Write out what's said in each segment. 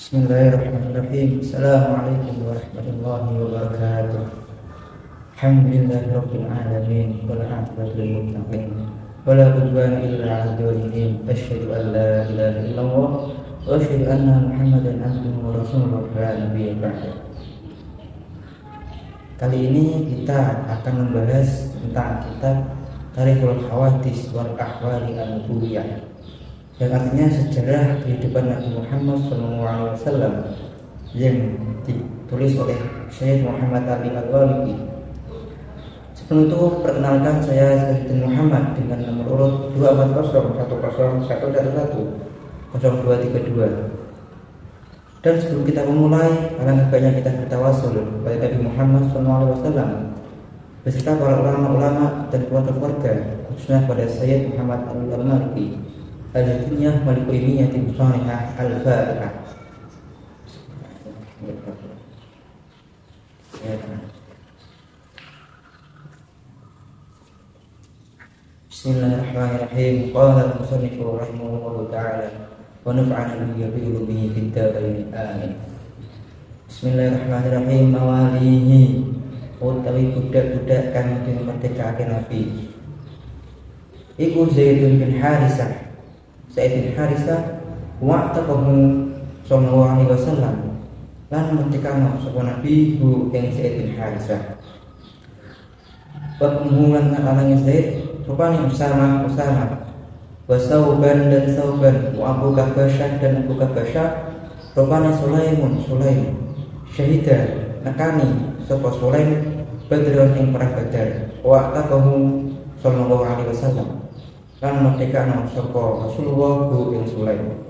Bismillahirrahmanirrahim. Assalamualaikum warahmatullahi wabarakatuh. Alhamdulillahirabbil alamin wal 'aqibatu lil muttaqin wala udwana illa 'alal zalimin. Asyhadu an la ilaha illallah wa asyhadu anna Muhammadan abduhu wa rasuluhu la nabiyya ba'da. Kali ini kita akan membahas tentang kitab Tarikhul Hawadits wal Ahwali an-Nubuwiyah, yang artinya sejarah kehidupan Nabi Muhammad SAW yang ditulis oleh Syekh Muhammad Ali Al-Ghalibi. Sebelum itu, perkenalkan saya Sayyidina Muhammad dengan nomor urut 24010110232. Dan sebelum kita memulai, alangkah baiknya kita bertawasul kepada Nabi Muhammad SAW beserta para ulama-ulama dan keluarga-keluarga, khususnya pada Sayyid Muhammad Ali Al-Maliki Al-Dunya Malikul Imiyatin Salihah Al-Fatihah. Bismillahirrahmanirrahim. Qala al-musannifu rahimahullahu ta'ala wa nafa'ana bihi fid dharain amin. Bismillahirrahmanirrahim. Mawalihi utawi budak-budak kang dimerdekaake Nabi iku Zaidun bin Harisah. Zaid bin Harisah wa'taqahu sallallahu alaihi wasallam lan merdekano sapa Nabi hu ing Zaid bin Harisah. Pembulan alange Zaid rupane Usama wa Sauban dan Sauban wa Abu Kabasyah dan Abu Kabasyah rupane Sulaim syahida nakani sapa Sulaim Badrun ing perang Badar wa'taqahu sallallahu alaihi wasallam lan merdekano sapa Rasulullah bu ing Sulaim.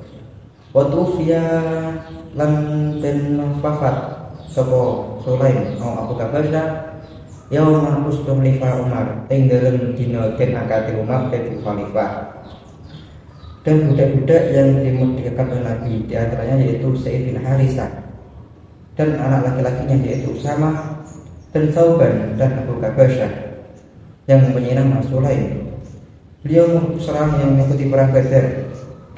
Wa tufiya lan den wafat sapa Sulaim Abu Kabasyah yaum Mustalifah Umar ing dalem dina den angkate Umar dadi khalifah. Dan budak-budak yang dimerdekakan oleh Nabi di antaranya yaitu Zaid bin Harisah dan anak laki-lakinya yaitu Usama dan Sauban dan Abu Kabasyah yang mempunyai nama Sulaim. Beliau seorang yang mengikuti perang Badar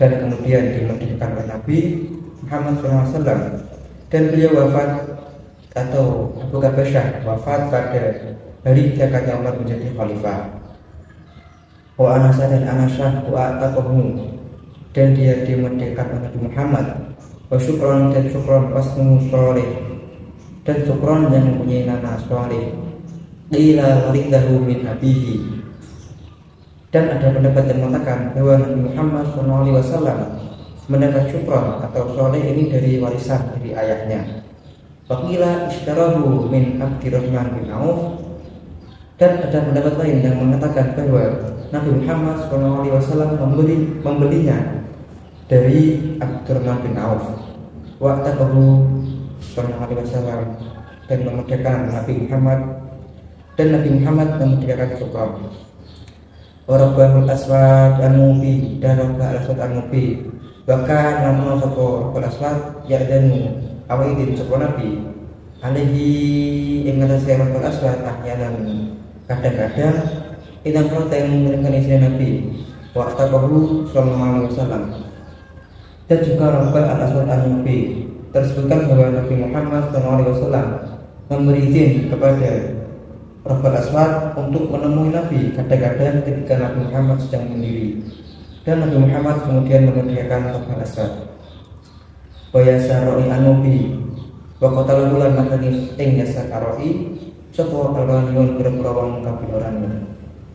dan kemudian dimerdekakan oleh Nabi Muhammad SAW, dan beliau wafat atau Abu Kabasyah wafat pada hari diangkatnya Umar menjadi khalifah. Wa Anasa dan Anasah wa Ataqahu, dan dia dimerdekakan oleh Nabi Muhammad. Wa Syukron dan Syukron wasmu Sholih, dan Syukron yang mempunyai nama Sholih. Qila warithahu min abihi, dan ada pendapat yang mengatakan bahwa Nabi Muhammad SAW mendapat Syukron atau Sholih ini dari warisan dari ayahnya. Waqila ishtarahu min Abdurrahman bin Auf, dan ada pendapat lain yang mengatakan bahwa Nabi Muhammad SAW membelinya dari Abdurrahman bin Auf. Wa'taqahu sallallahu alaihi wasallam, dan memerdekakan Nabi Muhammad, dan Nabi Muhammad memerdekakan Syukron. Warabahul Aswad An-Nubi, dan Rabbah Al-Aswad An-Nubi bahkan namun sapa Rabbah Aswad ya'danu awidin sapa Nabi alaihi ing ngatasi Rabbah Aswad ahyanan kadang-kadang idang prota yang memberikan isi Nabi wa'taqahu sallallahu alaihi wasallam. Dan juga Rabbah Al-Aswad An-Nubi tersebutkan bahwa Nabi Muhammad sallallahu alaihi wasallam memberi izin kepada Rabbah Aswad untuk menemui Nabi kadang-kadang ketika Nabi Muhammad sedang menyendiri, dan Nabi Muhammad kemudian memerdekakan Rabbah Aswad. Wa Yasaroi An-Nubi wa qatal bulan matani ing Yasaroi sapa alwaniyun pira-pira wong kafir orang.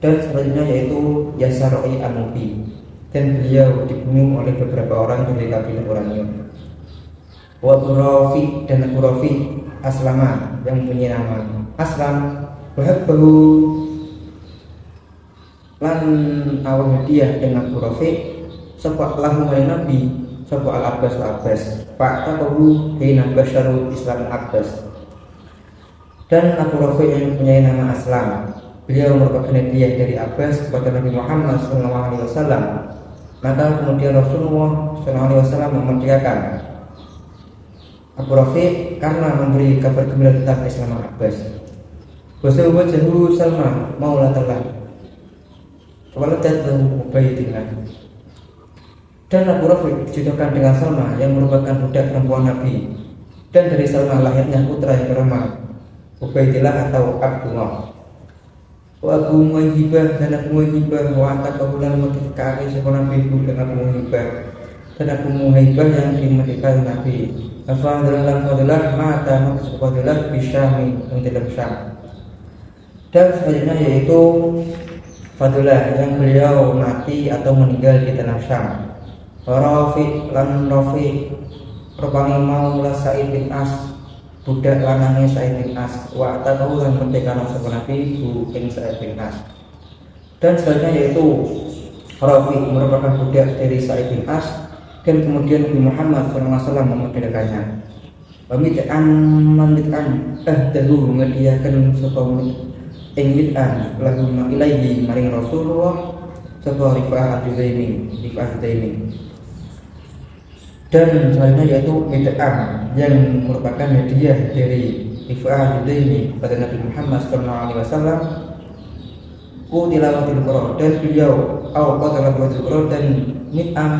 Dan selanjutnya yaitu Yasaroi An-Nubi, dan beliau dibunuh oleh beberapa orang dari kabilah Orangnya. Wa Abu Rafi dan Abu Rafi Aslama yang mempunyai nama Aslam Wahabbahu lan awal hadiah dengan Abu Rafi sapa lahu oleh Nabi sapa Al-Abbas fa'taqahu hina basyarul Islam Abbas. Dan Abu Rafi yang mempunyai nama Aslam, beliau merupakan hadiah dari Abbas kepada Nabi Muhammad SAW. Maka kemudian Rasulullah SAW memerdekakan Abu Rafi karena memberi kabar gembira tentang Islam Abbas. Wasawwa jahu Salma maulatallah waladat lahu Ubaydillah, Dan Abu Rafi dijodohkan dengan Salma yang merupakan budak perempuan Nabi. Dan dari Salma lahirnya putra yang bernama Ubaidillah atau Abdullah. Wa Abu Muhaibah dan Abu Muhaibah wa taqabulan merdeka sapa Nabi dengan Abu Muhaibah dan Abu Muhaibah yang dimerdekakan Nabi. Fadillah mata Fadillah bisyami dalam Syam. Dan selanjutnya yaitu Fadillah yang beliau mati atau meninggal di tanah Syam. Rafi lan Rafi rupane maula Sa'id bin As budak lanange Sa'id bin As wa taqahu lan merdekakan sapa Nabi ing Sa'id bin As. Dan selanjutnya yaitu Rafi merupakan budak dari Sa'id bin As dan kemudian Nabi Muhammad SAW memerdekakannya. Pamitan dahulu ngediakan sapa ing bid'an lagu ilaihi maring Rasulullah sapa Rifa'ah Ad-Daimi. Dan selanjutnya yaitu bid'ah yang merupakan hadiah dari Rifa'ah Ad-Daimi pada Nabi Muhammad SAW tilawatil Qur'an dan beliau tilawatil Qur'an dan bid'ah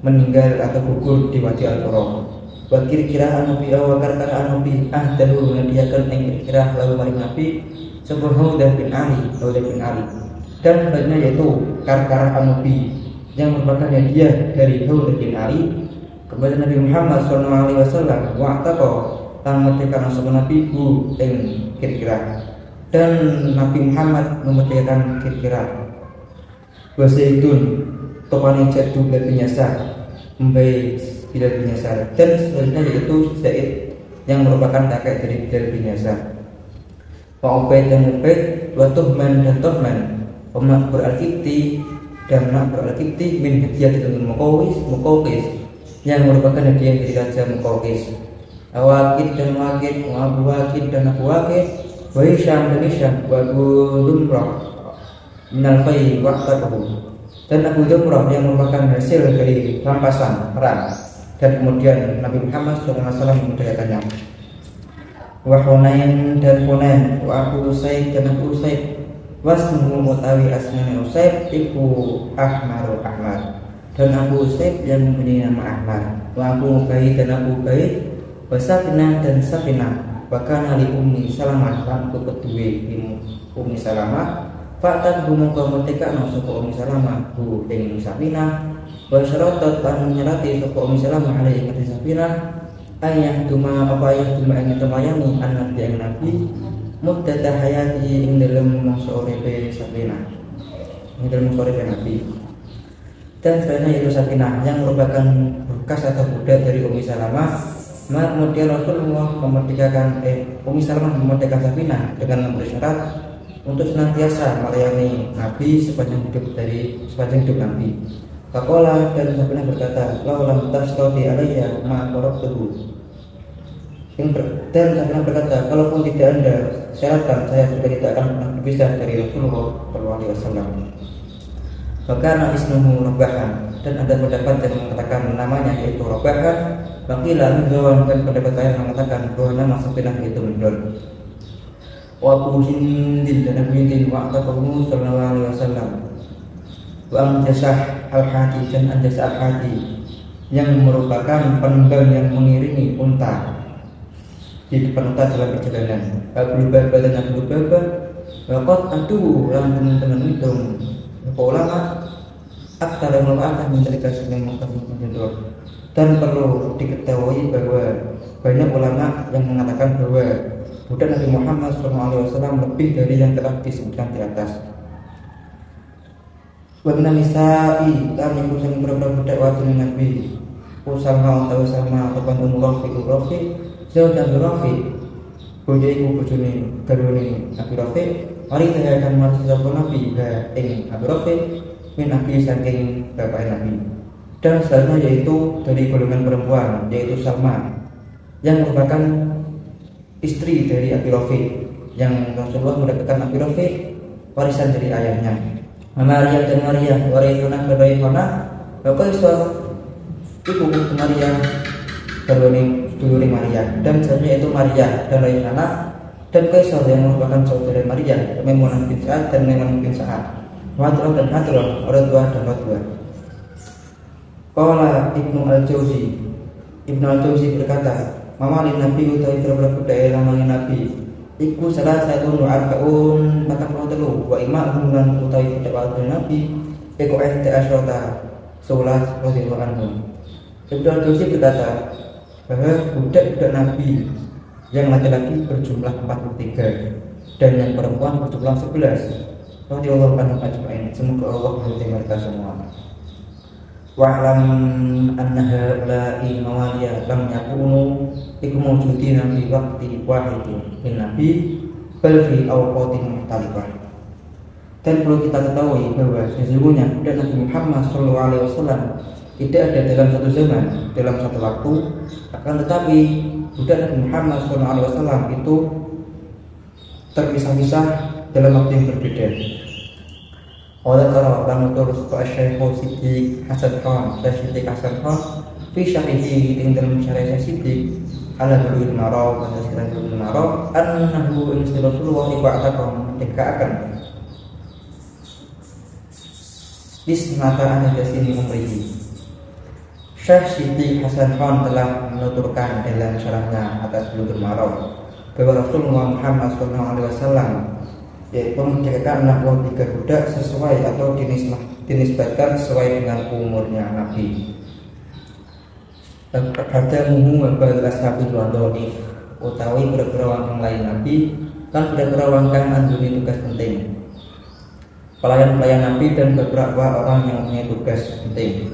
meninggal atau gugur di wadi Al-Qur'an. Wa kira-kira Nabi wa kira-kira Nabi dahulu ngediakan ing kira lalu maring Nabi sapa Haudah bin Ali. Dan selanjutnya yaitu kar-kar Nabi yang merupakan hadiah dari Haudah bin Ali kepada Nabi Muhammad SAW wa taqa lan merdekakan sapa Nabi ing kira-kira. Dan Nabi Muhammad memerdekakan kira-kira. Wa Zaidun topane jadu dan binyasa Mbai Bilal bin Yasar. Dan selanjutnya yaitu Zaid yang merupakan kakek dari Bilal bin Yasar. Wa Ubaid dan Ubaid wa Tuhman dan Tuhman wa Makbur al-Kipti dan Makbur al-Kipti min hadiah dari Muqawqis yang merupakan hadiah dari Raja Muqawqis. Awaqid dan Waqid wa Abu Waqid dan Abu Waqid wa Hisham dan Hisham wa Abu Dumrah minal fai waqtahu dan Abu Dumrah yang merupakan hasil dari rampasan perang. Dan kemudian Nabi Muhammad SAW memerdekakannya. Wa Hunain dan Hunain wa Abu Usaid dan Abu Usaid wasmuhu mutawi asmane Usaid iku Ahmarul Ahmar. Dan Abu Usaid yang mempunyai nama Ahmar. Wa Abu Ubaid dan Abu Ubaid wa Safinah dan Safinah wa kana li Ummi Salamah lan kedue Ummi Salamah Fa'tan bumungka merdeka sapa Ummi Salamah hu ing Safinah wa syaratat lan nyarati sapa Ummi Salamah alaihi ing Safinah ayah duma ing temayani anak yang Nabi muddata hayati ing dalem mangsa uripe Safinah ing dalem mangsa uripe Nabi. Dan selanjutnya itu Safinah yang merupakan bekas atau budak dari Ummi Salamah. Maka kemudian Rasulullah memerdekakan Ummi Salamah memerdekakan Safinah dengan memberi syarat untuk senantiasa melayani Nabi sepanjang hidup Nabi. Faqala dan Safinah berkata, "Laulam tasrodi alayya ma qarabtuhu." Dan Safinah berkata, "Kalaupun tidak Anda syaratkan, saya juga tidak akan pernah berpisah dari Rasulullah SAW." Maka ismuhu Rabahan, dan ada pendapat yang mengatakan namanya yaitu Rabahan. Baqilah menggawan dan pendapat lain mengatakan bahwa nama Safinah itu Mundul. Wa Abu Hindin dan Abu Hindin wa Atabahu sallallahu alaihi wasallam wa Anjasah al-Hadi dan Anjasah al-Hadi yang merupakan penunggang yang mengiringi unta di depan unta dalam perjalanan. Abu Babah dan Abu Babah waqat adu yang teman-teman itu ulama aktar yang merupakan menjadi yang mengatakan. Dan perlu diketahui bahwa banyak ulama yang mengatakan bahwa budak Nabi Muhammad SAW lebih dari yang telah disebutkan di atas. Wabna nisa'i kami pusing beberapa budak waktu Nabi Usama atau Usama atau Bantu Rafi Jauh dan Rafi Boja ibu bujuni garuni Nabi Rafi. Mari saya akan mati sapa Nabi ing Nabi Rafi min Nabi saking bapak Nabi. Dan selanjutnya yaitu dari golongan perempuan yaitu Salma yang merupakan istri dari Abi Rafi yang Rasulullah mendapatkan Abi Rafi warisan dari ayahnya. Maria dan Maria warisuna Raihana wa Qaisar ibu Maria duluri Maria. Dan selanjutnya itu Maria dan Raihana dan Qaisar yang merupakan saudara Maria, Maimunah bin Sa'ad dan Maimunah bin Sa'ad, Hadrah dan Hadrah, Radwah dan Radwah. Qala Ibnu Al-Jauzi berkata, Mamalin Nabi utawi beberapa budaya lamanya Nabi iku salah satu arbaun 43 wa imam lan utawi budak waktu Nabi iku asyata 11 radhiyallahu anhu. Ibnu Al-Jauzi berkata bahwa budak-budak Nabi yang laki-laki berjumlah 43 dan yang perempuan berjumlah 11 radhiyallahu anhum ajma'in. Semoga Allah meridai mereka semua. Wa'lam anna haula'i mawaliya lam yakunu iku mawjudina fi waqti wahidin min nabi bal fi awqatin mukhtalifah. Dan perlu kita ketahui bahwa sesungguhnya budak Nabi Muhammad SAW tidak ada dalam satu zaman, dalam satu waktu, akan tetapi budak Nabi Muhammad SAW itu terpisah-pisah dalam waktu yang berbeda. Oleh karena terus ke Syekh Siddiq Hasan Khan, Siddiq Hasan Khan, fi syarihi dalam syarah Siddiq ala Bulughul Maram pada sirah Bulughul Maram, annahu Rasulullah ibadakum dikatakan bismata ada sini umrihi. Syekh Siddiq Hasan Khan telah menuturkan dalam syarahnya atas Bulughul Maram bahwa Rasulullah Muhammad SAW yaitu menjadikan anak buah 3 budak sesuai atau dinisbatkan sesuai dengan umurnya Nabi. Ada muhu wabal ashabil wadhaif utawi berkerawang lain Nabi kan berkerawangkan anduni tugas penting. Pelayan-pelayan Nabi dan beberapa orang yang punya tugas penting.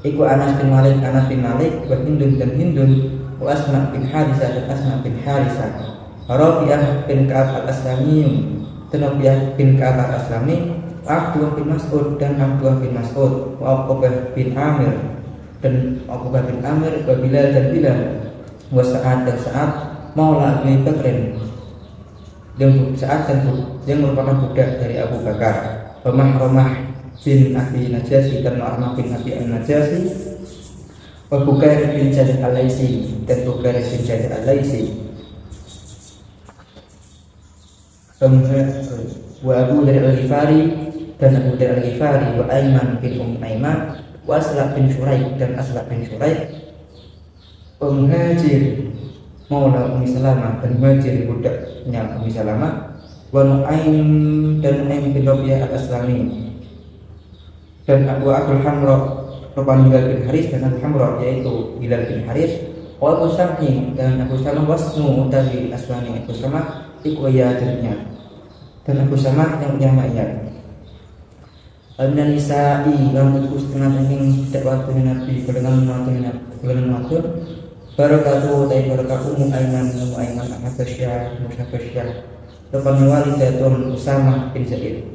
Iku Anas bin Malik, wa Hindun dan Hindun, wa Asma bin Harisah dan Asma bin Harisah, Rabi'ah bin Ka'ab al-Aslamiyum dan Rabi'ah bin Ka'ab al-Aslami, Abdullah bin Mas'ud dan Abdullah bin Mas'ud, wa Uqbah bin Amir dan Uqbah bin Amir, wa Bilal dan Bilal, wa Sa'ad dan Sa'ad, Maula Abi Bakrin yang Sa'ad dan yang merupakan budak dari Abu Bakar, wa Mahramah bin Abi Najasi dan Mahramah bin Abi Najasi, wa Bukair bin Jadid al-Laisi dan Bukair bin Jadid al-Laisi, wa Abu dari Al-Ghifari dan Abu dari Al-Ghifari, wa Aiman bin Aiman, wa Asla bin Syuraik dan Asla bin Syuraik, wa Muhajir Maula Ummi Salamah dan Muhajir budaknya Ummi Salamah, wa Nu'aim dan Nu'aim bin Rabi'ah al-Aslami dan Abu Hamra Rupan Bilal bin Haris dan Abu Hamra yaitu Bilal bin Haris, wa Abu Sam'i dan Abu Samah wasmu dari Aslami Abu Samah iku ayatnya dan Abu Samah yang punya mayat. Dan Nisa'i yang iku setengah saking waktu Nabi golongan waktu barakatuh dari barakah Ummu Aiman al-Habasyah Rupan walidatun Usamah bin Zaid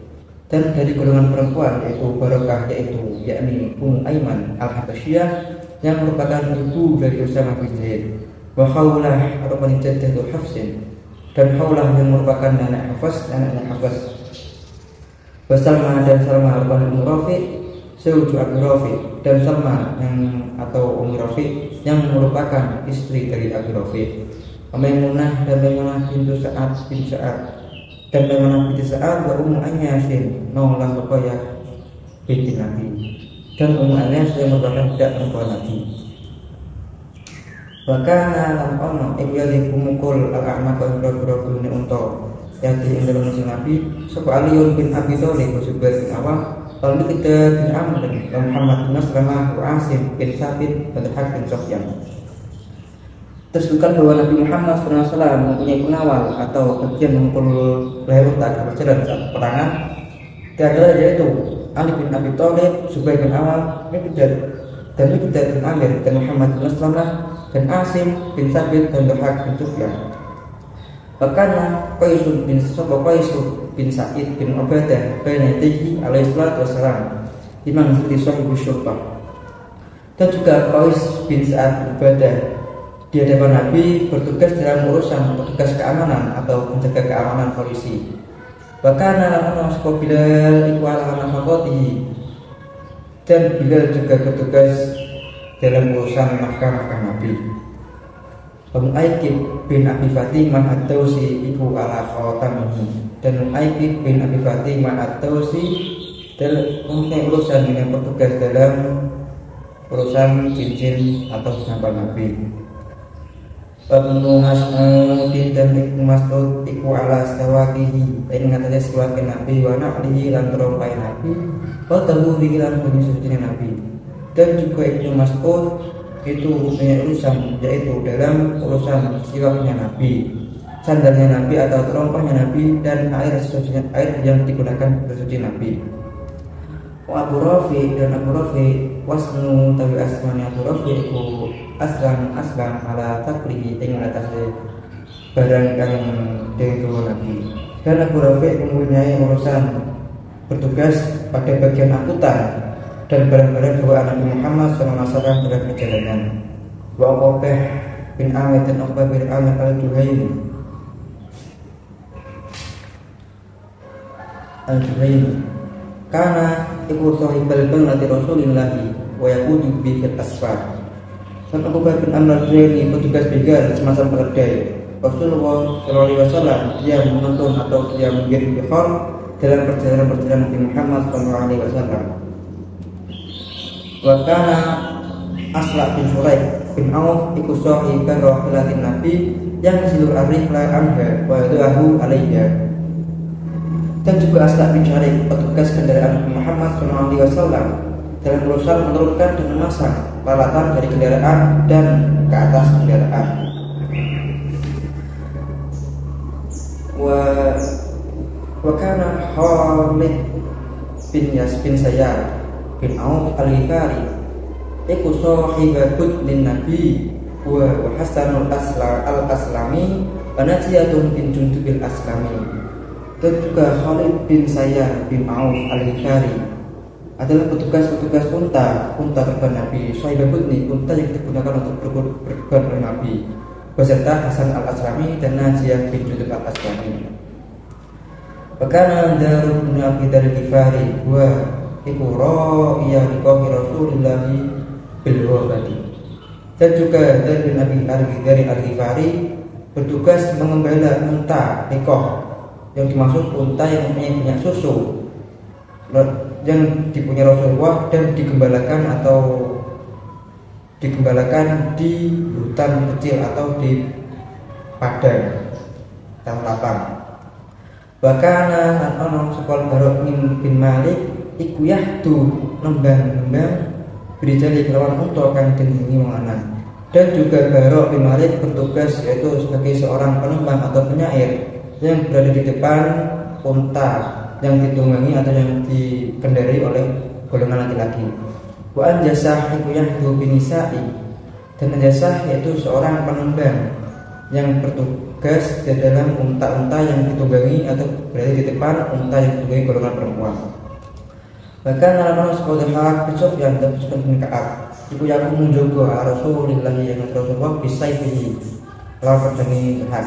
dan dari golongan perempuan yaitu barakah yakni Ummu Aiman al-Habasyah yang merupakan ibu dari Usamah bin Zaid, wa Khawlah Rupan jaddatu Hafsin dan Khawlah yang merupakan anaknya Hafs, wa Salma dan Salma Rupan Ummu Rafi Seuju Abu Rafi dan Salma yang atau Ummu Rafi yang merupakan istri dari Abu Rafi, Maimunah dan Maimunah bintu Sa'ad bin Sa'ad dan Maimunah binti Sa'ad, wa Ummu Anyasin Maulah Ruqayyah binti Nabi dan Ummu Anyas yang merupakan budak perempuan Nabi. Wakana lan ono iku yali kumukul al-a'ma ka boro-boro ne unta yang di dalam musim Nabi sapa Aliun bin Abi Thalib, Zubair bin Awam, lalu kita bin Amr dan Muhammad bin Maslamah, Asim bin Sabit dan Hak bin Sofyan. Tersebutkan bahwa Nabi Muhammad SAW mempunyai pengawal atau bagian mengumpul leher unta berjalan saat peperangan. Tiada yaitu Ali bin Abi Thalib, Zubair bin Awam, dan Mikdad bin Amir dan Muhammad bin Maslamah dan Asim bin Sabit dan Hak bin Sofyan. Bahkan Qais bin Sa'id bin Ubadah bin Yadihi alaihi salatu wassalam imam di sahibu syurtah, dan juga Qais bin Sa'ad bin Ubadah di hadapan Nabi bertugas dalam urusan petugas keamanan atau penjaga keamanan polisi. Bahkan ana Bilal iku ala nafaqatihi, dan Bilal juga bertugas dalam urusan nafkah Nabi. Mu'aikib bin Abi Fatimah at-Tausi iku ala khotamihi, dan Mu'aikib bin Abi Fatimah at-Tausi mempunyai urusan dengan bertugas dalam urusan cincin atau sandal Nabi. Ibnu Mas'ud dan Ibnu Mas'ud iku ala sawaqihi ing ngatasi siwake Nabi wa na'lihi lan rompai Nabi wa tabuhi lan bunyi suci Nabi. Dan juga Ibnu Mas'ud itu punya urusan, yaitu dalam urusan siwaknya Nabi, sandalnya Nabi atau terompahnya Nabi, dan air yang digunakan bersuci Nabi. Abu Rafi dan Abu Rafi wasnu tawi asmani Abu Rafi iku aslam ala taklihi ing atase barang kang denggo Nabi. Dan Abu Rafi mempunyai urusan bertugas pada bagian angkutan dan barang-barang bawaan Nabi Muhammad SAW dalam perjalanan. Wa Uqbah bin Amir dan Uqbah bin Amir al-Juhaymi karena iku sahibal banglati Rasulillahi wa yaqudu bi fil asfar. Dan Abu Bakar bin Amr al-Juhaymi petugas begal semacam keledai Rasulullah SAW. Dia menuntun atau dia mengirim bikhar dalam perjalanan Nabi Muhammad SAW. Wa kana Asla bin Suraik bin Auf iku sahibal rahilatin Nabi yang silur ar-rihla anha wa yadu'ahu alaiha. Dan juga Asla bin Suraik petugas kendaraan Nabi Muhammad SAW dalam urusan menurunkan dan memasang peralatan dari kendaraan dan ke atas kendaraan. Wa kana Khalid bin Sayyar bin Auf al-Ghifari iku sahibul lin Nabi wa Hasanul al-Aslami wa Najiyatun bin Jundubil Aslami. Dan juga Khalid bin Sayyar bin Auf al-Ghifari adalah petugas unta terbang Nabi. Sahibul ni unta yang digunakan untuk berkorban oleh Nabi beserta Hasan al-Aslami dan Najiyah bin Jundub al-Aslami. Bakana Darul bin Abi al-Ghifari wa iku ra'iya liqahi Rasulullah bil wabadi. Dan juga Dar bin Abi al-Ghifari bertugas mengembala unta liqah, yang dimaksud unta yang mempunyai banyak susu yang dipunyai Rasulullah dan digembalakan di hutan kecil atau di padang tanah lapang. Bahkan ana sekolah Barok bin Malik iku yahdu nembang berijali kelawan unta kang dengengi wong lanang. Dan juga Barok bin Malik bertugas yaitu sebagai seorang penembang atau penyair yang berada di depan unta yang ditunggangi atau yang dikendarai oleh golongan laki-laki. Wa anjasah iku yahdu bin nisa'i, dan anjasah yaitu seorang penembang yang bertugas di dalam unta-unta yang ditunggangi atau berada di depan unta yang ditunggangi golongan perempuan. Bahkan alaman sekolah hak besok yang dapat bin Ka'ab iku yang menjogo Rasulullah yang Rasulullah bisa ini lawan perjanjian hak.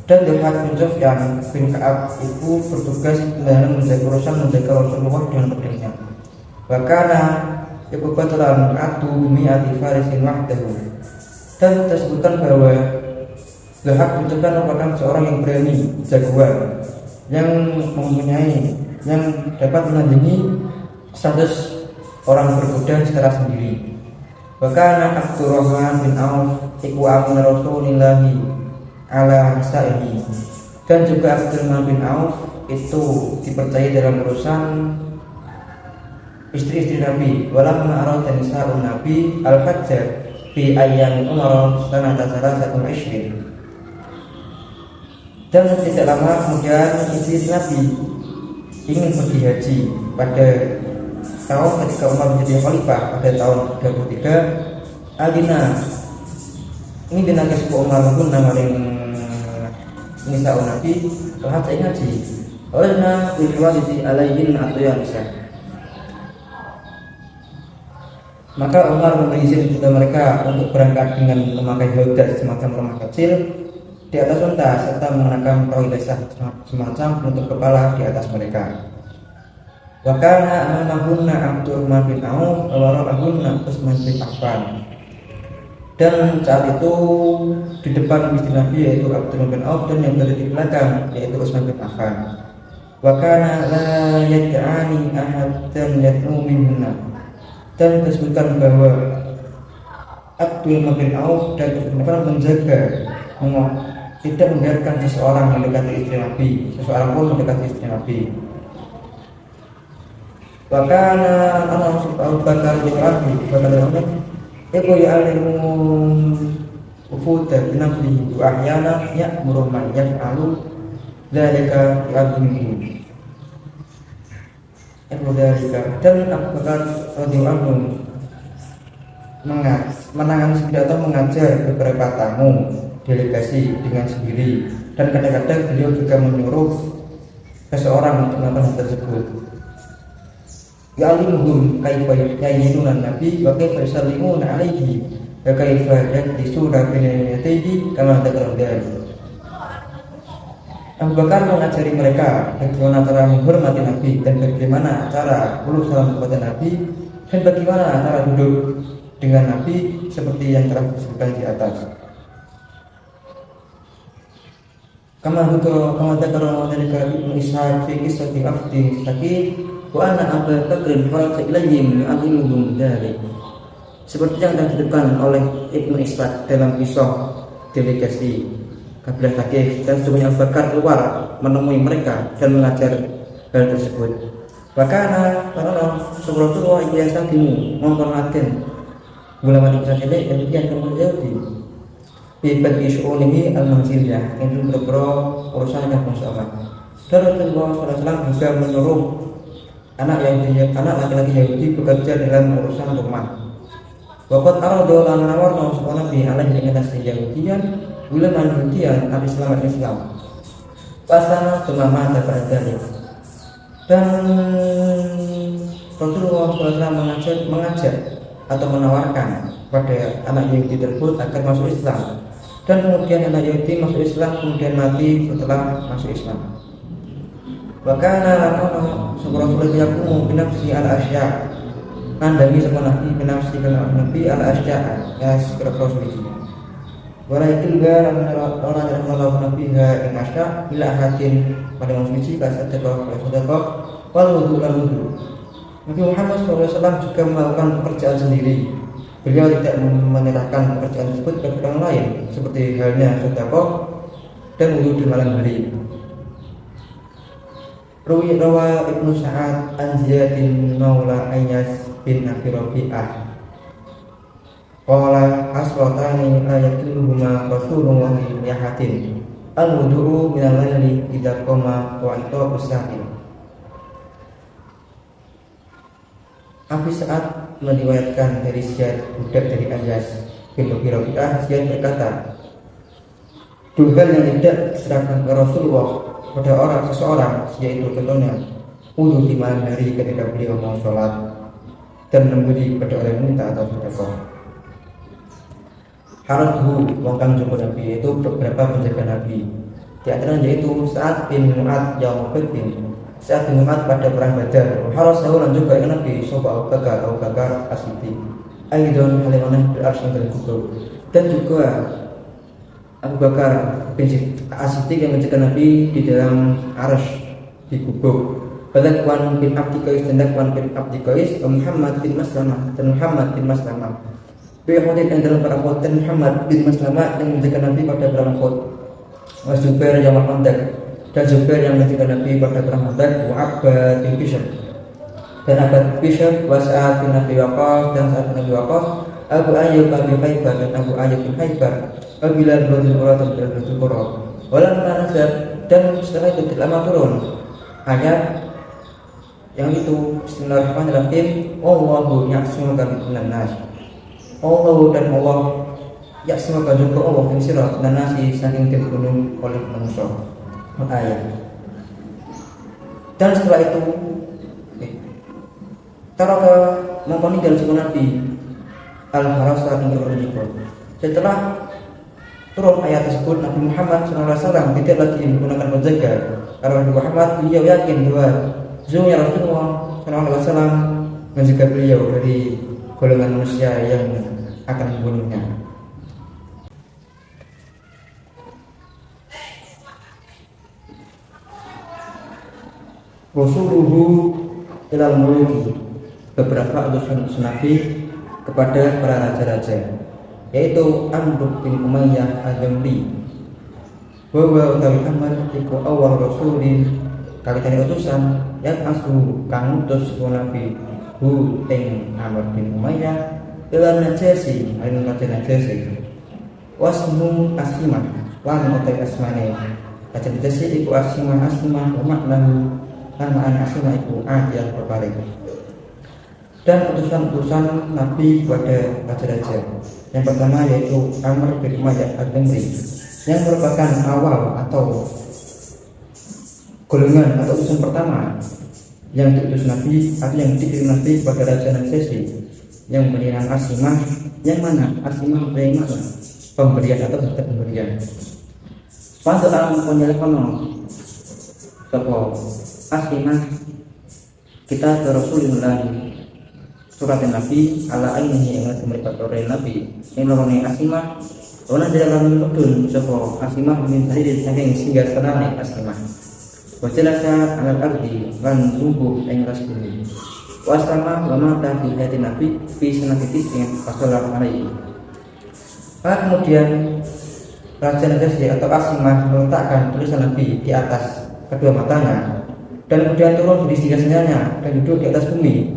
Dan Dahak bin Sufyan bin Ka'ab itu bertugas dalam menjaga Rasulullah dengan pedangnya. Bahkan ibu batalan atu mi'ati farisin wahdahu. Dan tersebutkan bahwa Dahak bin Sufyan merupakan seorang yang berani, jagoan, yang dapat menandingi 100 orang berkuda secara sendiri. Bahkan Abdurrahman bin Auf iku amin Rasulillahi ala sa'ihi. Dan juga Abdurrahman bin Auf itu dipercaya dalam urusan istri-istri Nabi. Walamma arada nisa'un Nabi al-hajjah fi ayyam Umar sanata 23. Dan tidak lama kemudian istri Nabi ingin pergi haji pada tahun ketika Umar menjadi khalifah pada tahun 23. Adina ini dinaga sebuah Umar pun namaring nisa'un Nabi telah saya ngaji olehna ilwadisi alaihin atau yang bisa. Maka Umar memberi izin kepada mereka untuk berangkat dengan memakai haudah semacam rumah kecil di atas unta serta mengenakan perahu basah semacam penutup kepala di atas mereka. Wa kana amamahunna Abdurrahman bin Auf wa wara'ahunna Utsman bin Affan. Dan saat itu di depan istri Nabi yaitu Abdurrahman bin Auf, dan yang berada di belakang yaitu Utsman bin Affan. Wa kana la yad'ani ahadan yatnu minna. Dan disebutkan bahwa Abdul bin Auf dan Ibnu Affan menjaga tidak membiarkan seseorang mendekati istri Nabi, seseorang pun mendekati istri Nabi. Bahkan Abu Bakar bin Abi Bakar Ibu ya'alimu ufuta binafsihi wa ahyana ya'muru man yaf'alu dzalika bi'admihi. Dan Abu Bakar radhiyallahu anhu menangani sendiri atau mengajar beberapa tamu delegasi dengan sendiri, dan kadang-kadang beliau juga menyuruh seseorang untuk melakukan hal tersebut. Ya'limuhum kaifa yu'minuna nabi wa kaifa yusallimuna alaihi wa kaifa yajlisuna baina yadayhi kama dzakara. Abu Bakar mengajari mereka bagaimana cara menghormati Nabi dan bagaimana cara ulul salam kepada Nabi dan bagaimana cara duduk dengan Nabi seperti yang telah disebutkan di atas. Kama dzakara dzalika Ibnu Ishaq fi qissati Afdi Sakif wa anna Abu Bakr fa'ala ilayhim yu'allimuhum dzalik. Seperti yang telah disebutkan oleh Ibnu Ishaq dalam kisah delegasi kabilah Thaqif, dan sesungguhnya Abu Bakar keluar menemui mereka dan mengajar hal tersebut. Bahkan karena Rasulullah yang sakimu mengkonatkan ulama di Israel dan kian kemudian bagi syu'unihi al-manziliyah yang berbro urusan yang masalah. Dan Rasulullah SAW juga menyuruh anak laki-laki Yahudi bekerja dalam urusan rumah. Waqad aradu lan nawarna subhanahu bi alaihi atas Yahudiyan ulama Yahudiyan al-Islam. Pasana kemama terjadi. Dan Rasulullah SAW mengajak atau menawarkan pada anak Yahudi tersebut agar masuk Islam, dan kemudian anak Yahudi masuk Islam kemudian mati setelah masuk Islam. Wakana Rasulullah yaqumu binafsi al-asya, nandangi sama Nabi binafsi Nabi al-asya ya segera proses. Walaikil gar orang yang melakukan Nabi ing asya ila hatin pada manusia kasat sedekah wal wudu. Nabi Muhammad SAW juga melakukan pekerjaan sendiri. Beliau tidak menyerahkan pekerjaan tersebut kepada orang lain, seperti halnya sedekah dan wudu di malam hari. Rawa Ibnu Sa'ad an Ziyad bin Maula Ayyas bin Abi Rabi'ah qala asratani ayatuhuma Rasulullah yahatin al-wudu'u minal laili idza qama wa itaqu sa'il. Abi Sa'ad meriwayatkan dari Ziyad budak dari Ayyas bin Abi Rabi'ah. Ziyad berkata, dua hal yang tidak diserahkan ke Rasulullah pada seseorang, yaitu contohnya wudu di malam hari ketika beliau mau sholat, dan memberi kepada orang yang minta atau sedekah. Haratuhu wangkang jumpa Nabi, yaitu beberapa penjaga Nabi. Di antaranya yaitu Sa'ad bin Mu'ad Yaumul Badr, Sa'ad bin Mu'ad pada perang Badar. Harasahu dan juga Nabi Soba Abu Bakar As-Siddiq Aidon Halimana bil-Arsy dan kubur. Dan juga Abu Bakar bin As-Siddiq yang menjaga Nabi di dalam Arsy di kubur. Balakwan bin Abdi Qais dan Dakwan bin Abdi Qais, Muhammad bin Maslamah dan Muhammad bin Maslamah. Bihudin yang dalam perang Uhud, dan Muhammad bin Maslamah yang menjaga Nabi pada perang Uhud. Wa Zubair yang Khandaq, dan Zubair yang menjaga Nabi pada perang Khandaq. Wa Abbad bin Bishr dan Abbad bin Bishr. Wa Sa'ad bin Abi Waqqas dan Sa'ad bin Abi Waqqas. Abu Ayyub bin Haibar dan Abu Ayyub bin Haibar. Bilal bin Qurra dan Bilal bin Qurra. Walamma nazal, dan setelah itu lama turun ayat yang itu Bismillahirrahmanirrahim. Allahu ya'simuka minan nas. Allah dan Allah ya'simuka juga Allah yang sirah dan nasi saking terbunuh oleh manusia. Ayat. Dan setelah itu taraka mengkoninggal suku Nabi al-harasa tinggal berjikor. Setelah turun ayat tersebut, Nabi Muhammad SAW tidak lagi menggunakan penjaga, karena Nabi Muhammad beliau yakin bahwa sesungguhnya Rasulullah SAW menjaga beliau dari golongan manusia yang akan membunuhnya. Rasuluhu ilal muluki, beberapa utusan Nabi kepada para raja-raja. yaitu Amr bin Umayyah Ad-Damri. Bahwa utawi Amr iku awal rasulin kalitane utusan yang asu kang utus Nabi hu ing Amr bin Umayyah ila Najasi alin raja Najasi wasmu Asimah lan utai asmane raja Najasi iku Asimah maknahu lan makna Asimah iku adil berpaling. Dan utusan-utusan Nabi kepada raja-raja yang pertama yaitu Amr bin Umayyah Ad-Damri yang merupakan awal atau golongan atau utusan pertama yang diutus Nabi atau yang dikirim Nabi kepada Raja Najasyi yang menyerang Asimah, yang mana Asimah mempunyai makna pemberian atau bentuk pemberian. Pada alam penyelekono sopo Asimah kita ke Rasulullah surat Nabi ala ainihi yang melipat oleh Nabi yang melakukan Asimah wana dalam mudun sopo Asimah meminta diri saking singgah sanane Asimah wajalasa alal ardi lan tumbuh ing atas bumi wasama wa mata fi hayati Nabi fi sanatitis yang pasalah alaihi. Kemudian Raja Najasyi atau Asimah meletakkan tulisan Nabi di atas kedua matanya dan kemudian turun di singgah-singgahnya dan duduk di atas bumi,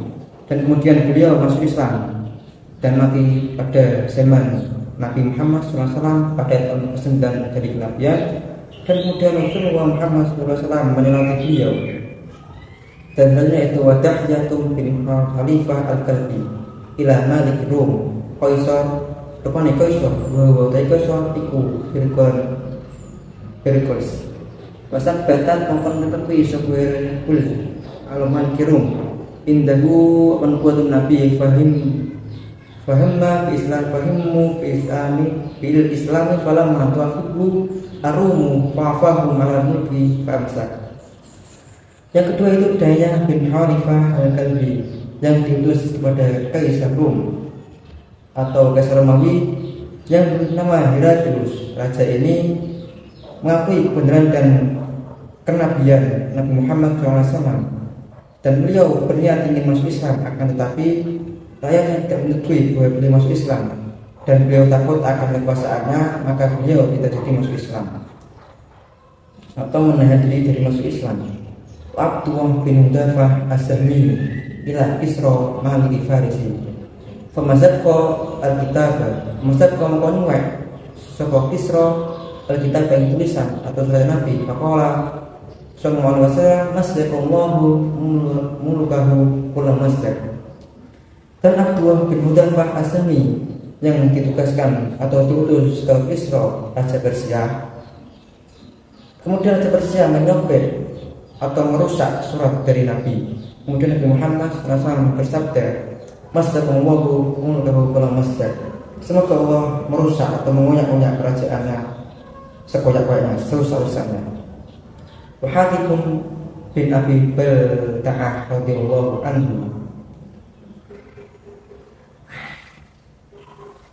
dan kemudian beliau masuk Islam dan mati pada zaman Nabi Muhammad SAW pada tahun ke-9 dari kenabian. Dan kemudian Rasulullah Muhammad SAW menyelati beliau, dan hanya itu Wadahyatum bin Khalifah Al-Kalbi ila Malik Rum Qaisar rupane Qaisar wa Qaisar iku Hercules wasan batan mongkon netepi sebuah kul alaman kirum indahu penkuatun Nabi fahimma bi Islam fahimu bil Islami falamma tuafiqu arumu fa'afahum ala mulki fa'amsak. Yang kedua itu Dayah bin Khalifah Al-Kalbi yang diutus kepada Kaisar Rum atau Kaisar Romawi yang bernama Heraklius. Raja ini mengakui kebenaran dan kenabian Nabi Muhammad SAW, dan beliau berniat ingin masuk Islam, akan tetapi rakyatnya tidak menyetujui bahwa beliau masuk Islam dan beliau takut akan kekuasaannya, maka beliau tidak jadi masuk Islam atau menahan diri dari masuk Islam. Abdullah bin Mudafah As-Sahmi ila Kisra Malik Farisi famazakka al-kitab mazakka mengkonwek sapa Kisra al-kitab yang tulisan atau surat Nabi faqala sallallahu alaihi wasallam masdakallahu mulukahu kullu masdak. Dan Abdullah bin Mudafah As-Sahmi yang ditugaskan atau diutus ke Kisra Raja Persia, kemudian Raja Persia menyobek atau merusak surat dari Nabi. Kemudian Nabi Muhammad SAW bersabda, masdakallahu mulukahu kullu masdak. Semoga Allah merusak atau mengoyak-oyak kerajaannya sekoyak-koyaknya, serusak-rusaknya. Wahatikum bin Abi Balta'ah radhiyallahu anhu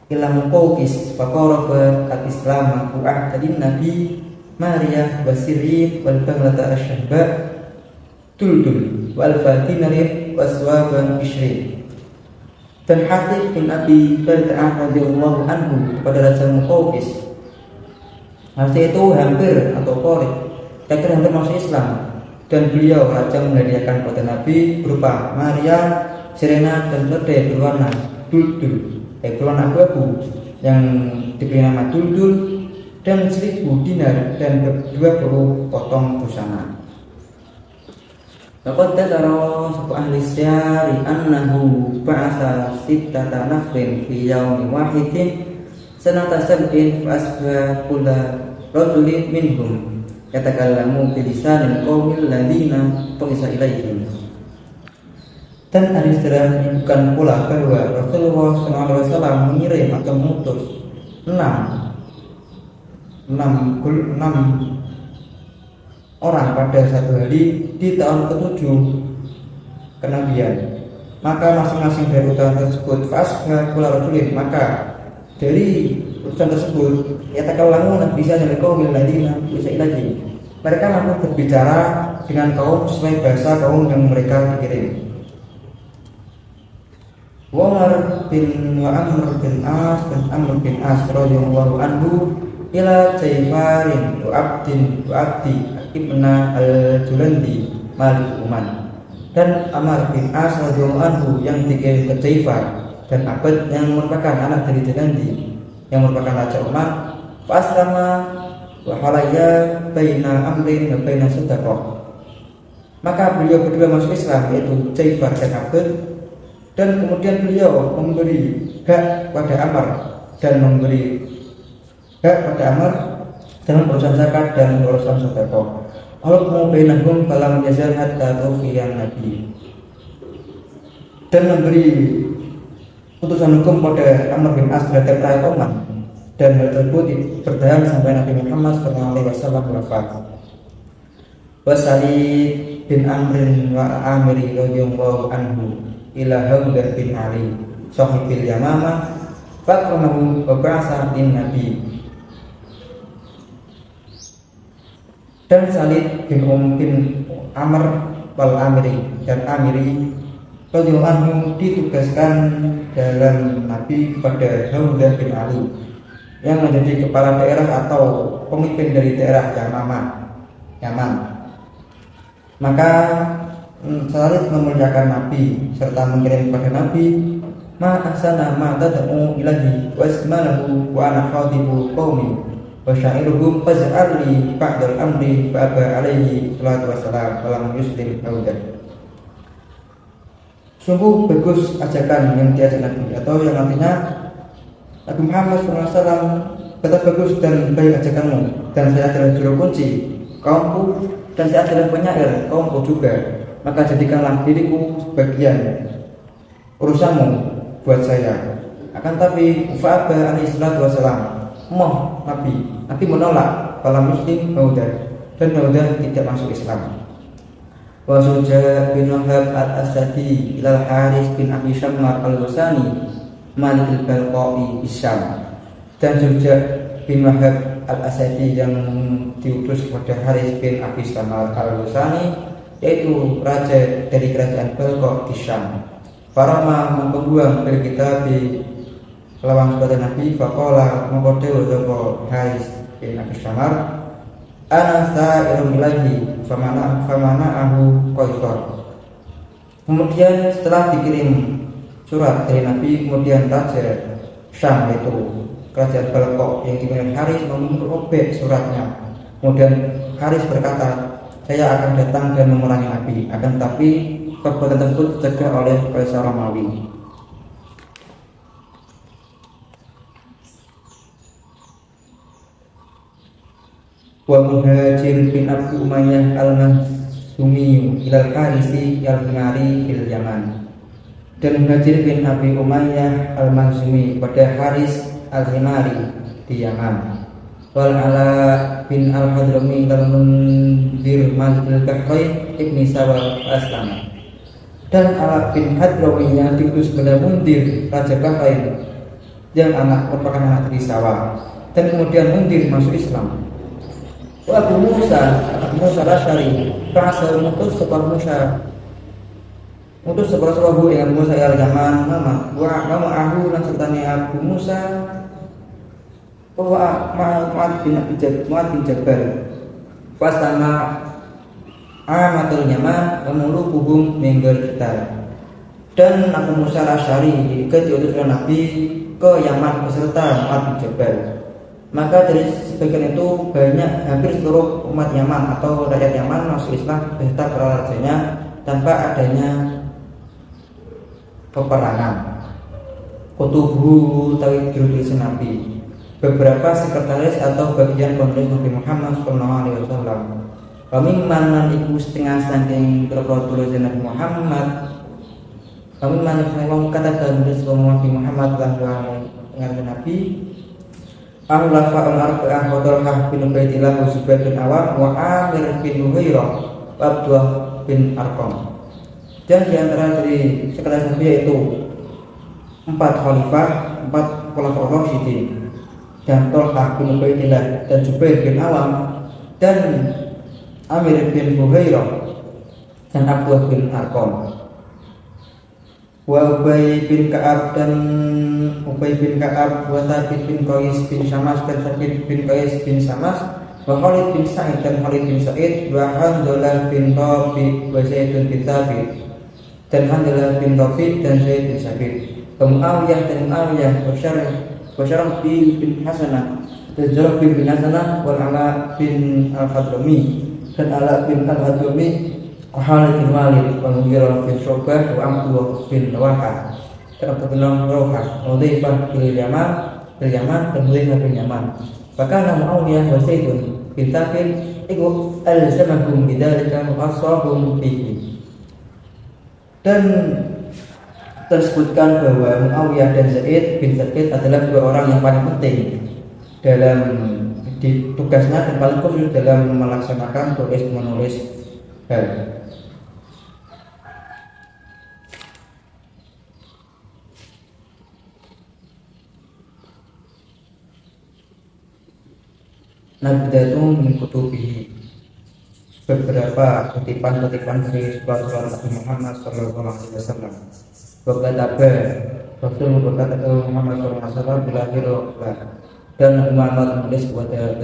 ilam qawqis faqaraba al-islam ku'ah tadin Nabi Maria Basirin wal Banglata Asyahba Tuldul wal Fatinarin waswaban Ishrin. Dan Hatib bin Abi Balta'ah radhiyallahu anhu kepada Raja Muqawqis, Raja itu hampir atau korek hampir masuk Islam, dan beliau raja menghadiahkan kepada Nabi berupa Maria, Serena dan keledai berwarna duldul, berwarna abu-abu yang diberi nama duldul, dan 1000 dinar dan 20 potong busana. Laqad dzakara sapa ahli syari annahu ba'atha sittata nafrin fi yaumin wahidin sanata sab'in fa asbaha kullu rajulin minhum yatakallamu bi lisanil qaumil ladzina tu'isa ilaihim. Dan hadis menyebutkan pula bahwa Rasulullah SAW mengirim atau mengutus 6 orang pada satu hari di tahun ke-7 kenabian. Maka masing-masing dari utusan tersebut fasbah kula rajulin, maka dari utusan tersebut yatakallamu bisa dari kaum ladina bisa ilahi, mereka mampu berbicara dengan kaum sesuai bahasa kaum yang mereka dikirim. Umar bin Amr bin As radhiyallahu anhu ila Jaifarin wa Abdi ibna al-Julandi Malik Uman. Dan Amr bin As radhiyallahu anhu yang dikirim ke Jaifar dan Abd yang merupakan anak dari Julandi yang merupakan Raja Uman, fa'aslama wa halaya baina amrin wa baina sadaqah. Maka beliau berdua masuk Islam, yaitu Jaifar dan Abd, dan kemudian beliau memberi hak pada Amr dan memberi hak pada Amr dalam urusan zakat dan urusan sedekah. Al-hukmu bainahum falam yazal hatta tufiyan Nabi. Dan memberi putusan hukum pada Amr bin As terhadap rakyat Oman, dan hal tersebut bertahan sampai Nabi Muhammad SAW wafat. Wasalid bin Amrin wa Amiri radhiyallahu anhu ila Hamzah bin Ali sahibil Yamamah fakramahu wa ba'asa lin Nabi. Dan Salid bin Amr wal Amiri dan Amiri radhiyallahu anhu ditugaskan dalam Nabi kepada Hamzah bin Ali yang menjadi kepala daerah atau pemimpin dari daerah Yaman. Maka Salid memuliakan Nabi serta mengirim kepada Nabi, ma ahsana ma tad'u ilahi wa ismalahu wa ana khatibu qaumi wa sya'iruhum faz'alli ba'dal amri fa aba alaihi salatu wassalam walam yuslim Hamzah. Sungguh bagus ajakan yang diajak Nabi, atau yang artinya Nabi Muhammad SAW betapa bagus dan baik ajakanmu, dan saya adalah juru kunci kaumku, dan saya adalah penyair kaumku juga. Maka jadikanlah diriku sebagian urusanmu buat saya. Akan tapi fa'aba alaihi salatu wassalam, Nabi menolak falam muslim Hamzah, dan Hamzah tidak masuk Islam. Wa Suja bin Wahab al-Asadi ilal Haris bin Abi Syammar al-Husani Malik al-Balqai Isyam. Dan Suja bin Wahab al-Asadi yang diutus kepada Haris bin Abi Syammar al-Husani, yaitu raja dari kerajaan Balqa di Syam. Farama membuang dari kitab di lawan kepada Nabi, faqala mengkodeu sapa Haris bin Abi Syammar, ana sa'irun ilaihi famana Qaisar. Kemudian setelah dikirim surat dari Nabi, kemudian raja Syam yaitu kerajaan Balqa yang dikirim Haris merobek suratnya. Kemudian Haris berkata, saya akan datang dan memerangi Nabi, akan tapi perbuatan tersebut dicegah oleh Kaisar Romawi. Wa Muhajir bin Abi Umayyah al-Makhzumi ilal Harisi al-Himari fil Yaman. Dan Muhajir bin Abi Umayyah al-Makhzumi pada Haris al-Himari di Yaman. Wal Ala bin al-Hadrami al-Mundir Malik al-Bahrain ibni Sawal Aslam. Dan Ala bin Hadrami yang diutus kepada Mundir Raja Bahrain yang merupakan anak dari Sawal. Dan kemudian Mundir masuk Islam. Wa Abu Musa Al-Asy'ari berasal mutus sebuah sahabu dengan Musa al-Yaman nama Abu dan sertanya Abu Musa bahwa Mu'ad bin Jabal fasama amatul Yaman memulukuhum minggal kita. Dan Abu Musa al-Asy'ari diutus oleh Nabi ke Yaman beserta Mu'ad bin Jabal. Maka dari sebagian itu hampir seluruh umat Yaman atau rakyat Yaman masuk Islam beserta para rajanya tanpa adanya peperangan. Kutubu tawi juru Nabi, beberapa sekretaris atau bagian penulis Nabi Muhammad SAW. Kami manan iku setengah saking berapa tulisan Nabi Muhammad. Kami manan wong kata tulis Nabi Muhammad lan dengan Nabi. Al-Lafa al-Arba'ah wa Talhah bin Ubaidillah wa Zubair bin Awam wa Amir bin Huwairah wa Abdullah bin Arqam. Dan di antara dari sekretaris Nabi yaitu 4 khalifah, 4 khulafaur rasyidin, dan Talhah bin Ubaidillah dan Zubair bin Awam dan Amir bin Huwairah dan Abdullah bin Arqam. wa Ubay bin Ka'ab dan Ubay bin Ka'ab, wa Thabit bin Qais bin Syamas dan Thabit bin Qais bin Syamas, wa Khalid bin Sa'id dan Khalid bin Sa'id, wa Handalah bin Rabi wa Zaid bin Thabit dan Handalah bin Rabi dan Zaid bin Thabit, wa Muawiyah dan Muawiyah, wa Syarah bin Hasanah dan Jarrah bin Hasanah, wa Ala bin Al-Hadrami dan Ala bin Al-Hadrami, wa Khalid bin Walid, wa Mughirah bin Syu'bah, wa Abdullah bin Rawahah dan Abdullah bin Rawahah, wa Hudzaifah bin Yaman dan Hudzaifah bin Yaman. Fakana Muawiyah wa Zaid bin Thabit iku alzamahum bidzalika wa ashabum bihi. Dan tersebutkan bahwa Muawiyah dan Zaid bin Thabit adalah dua orang yang paling penting dalam di tugasnya dan paling khusus dalam melaksanakan tulis menulis hal. Nabdatu min kutubihi, beberapa kutipan-kutipan dari surat-surat Nabi Muhammad SAW. Berkata Rasul berkata Muhammad SAW bila hiraulah, dan Nabi Muhammad menulis kepada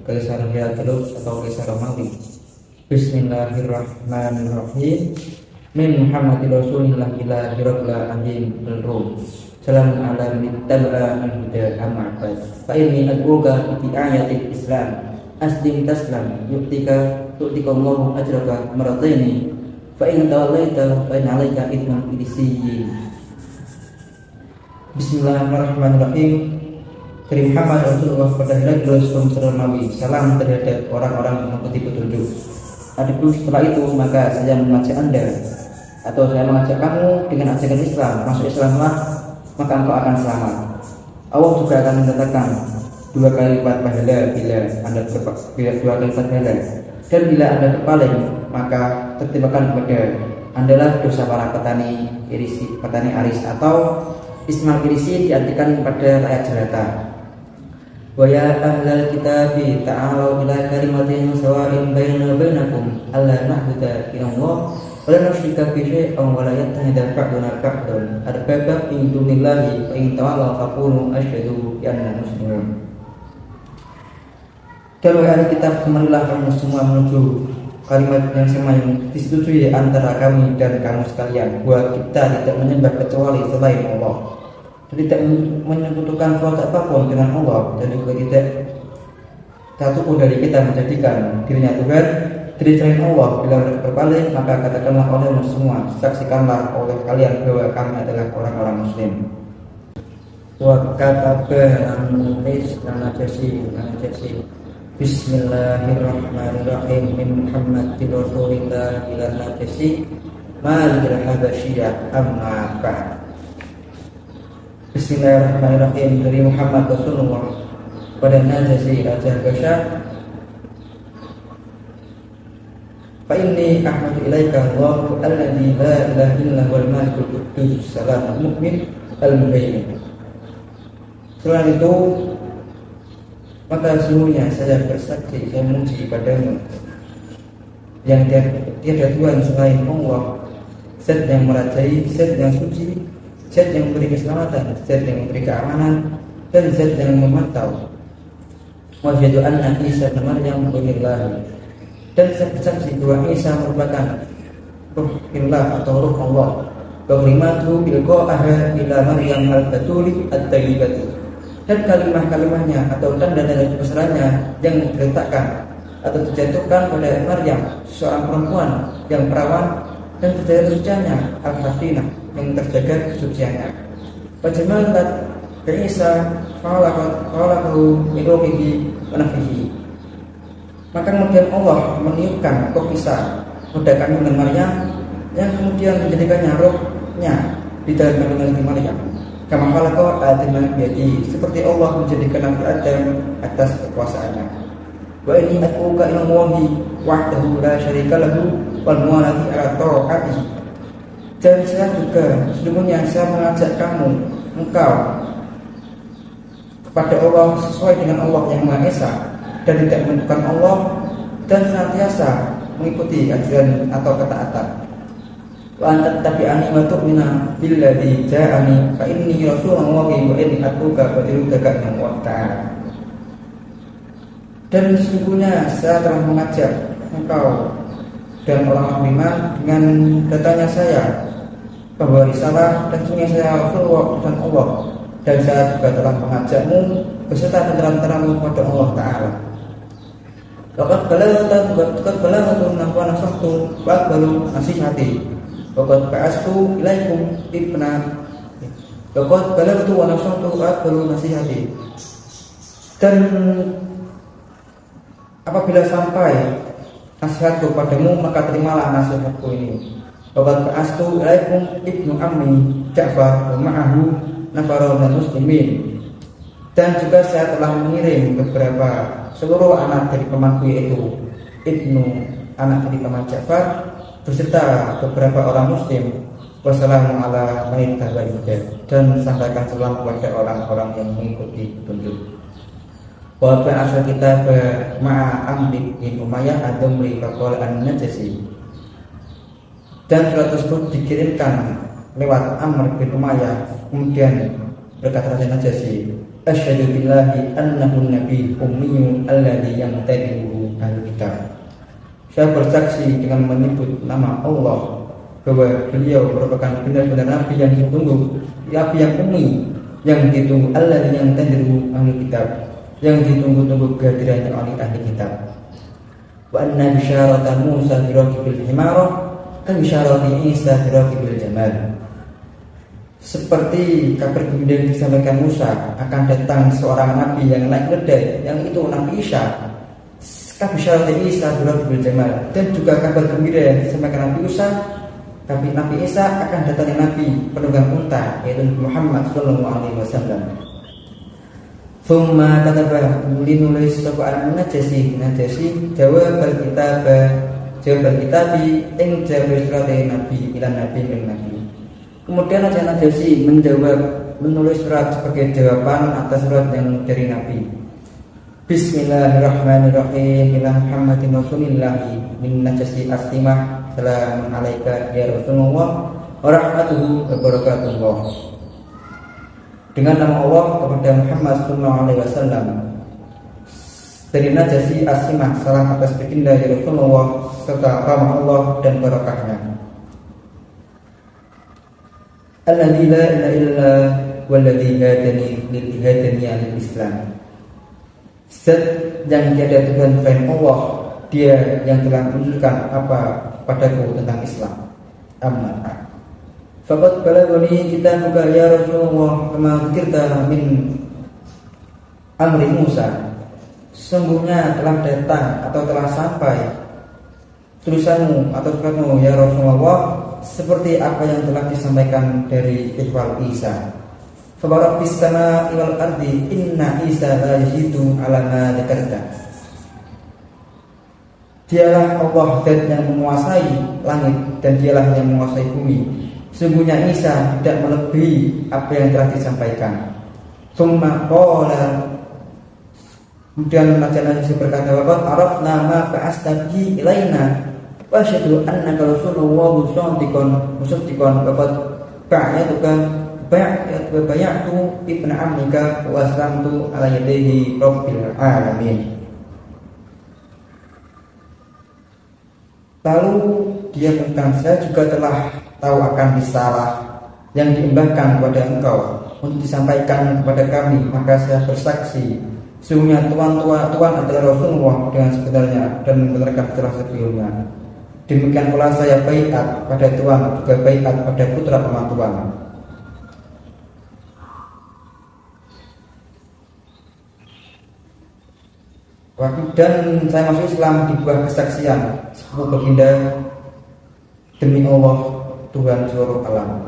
Kaisar Heraklius atau Kaisar Romawi. Bismillahirrahmanirrahim. Min Muhammadin Rasulillah ila Hiraqla Amin al-Rum. Salam ala mittaba al-huda amma ba'd. Fa inni ad'uka bi ayatil Islam. Aslim taslam yu'tika Allahu ajraka marataini. Fa in tawallaita fa in 'alaika ithmun idisiyyin. Bismillahirrahmanirrahim. Dari Muhammad Rasulullah pada Heraklius Romawi, salam terhadap orang-orang yang mengikuti petunjuk. Adapun setelah itu maka saya mengajak Anda atau saya mengajak kamu dengan ajakan Islam. Masuk Islamlah maka engkau akan selamat. Allah juga akan mendatangkan 2 kali lipat pahala bila Anda dan bila Anda berpaling maka tertimpakan kepada Andalah dosa para petani aris atau Ismail Irisi diartikan kepada rakyat jelata. Wa ya ahlal kitabi ta'alu ila kalimatin sawa'in bainana wa bainakum alla na'budu illallah wa la nusyrika bihi shay'an wa la yattakhidha ba'duna ba'dan arbaba min dunillahi fa in tawallaw faqulu asyhadu bi anna muslimun. Dan wahai ahli kitab, kemarilah kamu semua menuju kalimat yang sama yang disetujui antara kami dan kamu sekalian, bahwa kita tidak menyembah kecuali selain Allah, tidak menyekutukan suatu apapun dengan Allah, dan juga tidak satupun dari kita menjadikan dirinya Tuhan dari selain Allah. Bila mereka berpaling maka katakanlah olehmu semua, saksikanlah oleh kalian bahwa kami adalah orang-orang Muslim. Wa kataba an-nulis an-najasi Bismillahirrahmanirrahim. Min Muhammadin Rasulillah ila najasi malikil habasyiyah amma ba'd. Bismillahirrahmanirrahim. Dari Muhammad Rasulullah pada Najasi Raja Habasyah. Fa inni ahmadu ilaika Allahu alladzi la ilaha illa huwal malikul quddus salamul mu'min al-muhaimin. Setelah itu maka sesungguhnya saya bersaksi, saya memuji padamu yang tiada Tuhan selain Allah, Zat yang merajai, Zat yang suci, Zat yang memberi keselamatan, Zat yang memberi keamanan, dan Zat yang memantau. Wa asyhadu anna Isa bin Maryam ruhullah, dan saya bersaksi bahwa Isa merupakan ruhullah atau ruh Allah. Wa kalimatuhu bilqa'aha ila Maryam al-batuli at-tayyibati, dan kalimah-kalimahnya atau tanda-tanda kebesarannya yang diletakkan atau dijatuhkan pada Maryam, seorang perempuan yang perawan dan terjaga kesuciannya, al-hasinah, yang terjaga kesuciannya. Wajmalat Isa fa'alahu mirohihi wa nafihi. Maka kemudian Allah meniupkan roh Isa pada kandungan Maryam, yang kemudian menjadikannya rohnya di dalam kandungan Maryam. Kama khalaqa Adam biyadihi, seperti Allah menjadikan Nabi Adam atas kekuasaannya. Wa inni ad'uka ila Allahi wahdahu la syarika lahu wal muwalati ala ta'atihi. Dan saya juga sesungguhnya saya mengajak engkau kepada Allah sesuai dengan Allah yang Maha Esa dan tidak menentukan Allah, dan senantiasa mengikuti ajaran atau ketaatan. wa anta tabi'ani wa tu'mina billadzi ja'ani fa inni rasulullahi wa inni atuka wa tiruka min wa ta'ala. Dan sesungguhnya saya telah mengajak engkau dan orang beriman dengan datanya saya bahwa risalah dan sungguh saya Rasulullah dan Allah, dan saya juga telah mengajakmu beserta terang-terang kepada Allah Ta'ala. Waqad balagtu wa nasahtu wa aqbalu nasihati waqad ba'astu ilaikum ibna waqad balagtu wa nasahtu wa aqbalu nasihati. Dan apabila sampai nasihatku padamu, maka terimalah nasihatku ini. Waqad ba'astu ilaikum ibnu ammi Ja'far wa ma'ahu nafarun minal muslimin. Dan juga saya telah mengirim beberapa seluruh anak dari pamanku, yaitu ibnu anak dari paman Ja'far beserta beberapa orang muslim. Wassalamu ala man ittaba'a dan sampaikan salam kepada orang-orang yang mengikuti petunjuk. Wa ba'atsa kitab ma'a Amr bin Umayyah ad-Damri faqala an-Najasi. Dan surat tersebut dikirimkan lewat Amr bin Umayyah, kemudian berkata Raja Najasi, asyhadu billahi annahu nabi ummiyun alladhi yamtadihu ahli kitab. Saya bersaksi dengan menyebut nama Allah bahwa beliau merupakan benar-benar nabi yang ditunggu, nabi yang ummi, yang ditunggu, alladhi yamtadihu ahli kitab, yang ditunggu-tunggu kehadirannya oleh ahli kitab. Wa anna bisyaratan Musa biraqibil himarah kan bisyarati Isa biraqibil jamal. Seperti kabar gembira yang disampaikan Musa akan datang seorang nabi yang naik keledai, yang itu Nabi Isa. Kabisyarati Isa biraqibil jamal, dan juga kabar gembira yang disampaikan Nabi Isa, tapi Nabi Isa akan datangnya nabi penunggang unta, yaitu Muhammad sallallahu alaihi wasallam. Thumma kataba linulis sapa Najasi jawab al-kitabi ing jawab surat nabi ila nabi min nabi. Kemudian Raja Najasi menulis surat sebagai jawaban atas surat yang dari nabi. Bismillahirrahmanirrahim ila Muhammadin rasulillahi min Najasi aslimah salamun alaika ya Rasulullah wa rahmatuhu wa barakatuh. Dengan nama Allah kepada Muhammad sallallahu alaihi wasallam. Dari Najasi Asimah, salam atas baginda ya Rasulullah serta rahmat Allah dan barakahnya. Alladzi la ilaha illa walladzi hadani lil Islam. Zat yang tiada Tuhan selain Allah, Dia yang telah menunjukkan apa padaku tentang Islam. Amma faqad balagani kitabuka ya Rasulullah kama dzikirta min amri Musa. Sesungguhnya telah datang atau telah sampai tulisanmu atau suratmu ya Rasulullah seperti apa yang telah disampaikan dari ihwal Isa. Fabarabbis samaa'i wal ardi inna Isa la yazidu ala ma dzakarta. Dialah Allah zat yang menguasai langit dan dialah yang menguasai bumi. Sungguhnya Isa tidak melebihi apa yang telah disampaikan. Tsumma qala, kemudian Raja Najasi berkata, waqad arafna ma ba'asta bihi ilaina wa asyhadu annaka rasulullah musaddiqan waqad bay'atu ibna ammika wa aslamtu ala yadayhi rabbil alamin. Lalu dia berkata, saya juga telah tahu akan risalah yang diembahkan kepada engkau untuk disampaikan kepada kami, maka saya bersaksi sesungguhnya Tuhan adalah Rasulullah dengan sebenarnya dan membenarkan setelah sebelumnya. Demikian pula saya baiat pada Tuhan, juga baiat pada putra paman Tuhan. Dan saya masuk Islam di bawah kesaksian sepupu baginda demi Allah Tuhan seluruh alam.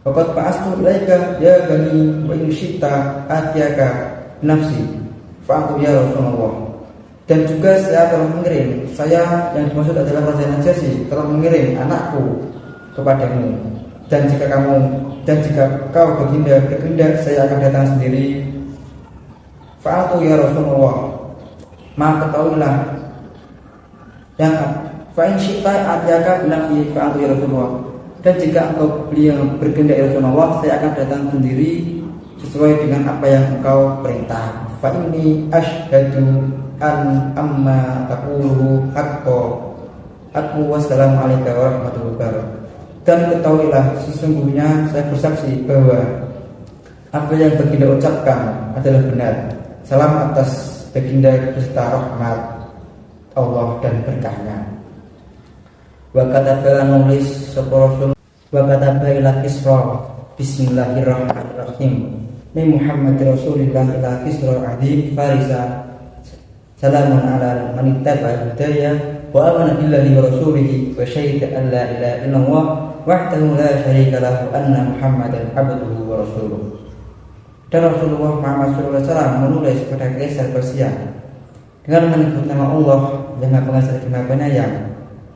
Waqad ba'astu ilaika ya bani wa in syi'ta atiyaka nafsi fa'atu ya Rasulullah. Dan juga saya telah mengirim, saya yang dimaksud adalah Raja Najasi telah mengirim anakku kepadamu. Dan jika kau baginda berkehendak, saya akan datang sendiri. Fa'atu ya Rasulullah, maka ketahuilah yang fa'in syi'ta atiyaka binafsi fa'atu ya Rasulullah. Dan jika engkau beliau berkehendak ya Rasulullah, saya akan datang sendiri sesuai dengan apa yang engkau perintah. Fa inni asyhadu an amma taquluhu haqqo. Wassalamu alaikum warahmatullahi wabarakatuh. Dan ketahuilah sesungguhnya saya bersaksi bahwa apa yang baginda ucapkan adalah benar. Salam atas baginda beserta rahmat Allah dan berkahnya. Wa kataba nulis sapa Rasul wa kataba ila Kisra bismillahirrahmanirrahim min Muhammad Rasulillah ila Kisra adi Farisa salamun ala man ittaba hudaya wa amana billahi wa rasulihi wa syahida an la ilaha illallah wahdahu la syarika lahu anna Muhammadan abduhu wa rasuluh. Dan Rasulullah Muhammad SAW menulis pada Kaisar Persia dengan menyebut nama Allah yang Maha Pengasih lagi Maha Penyayang,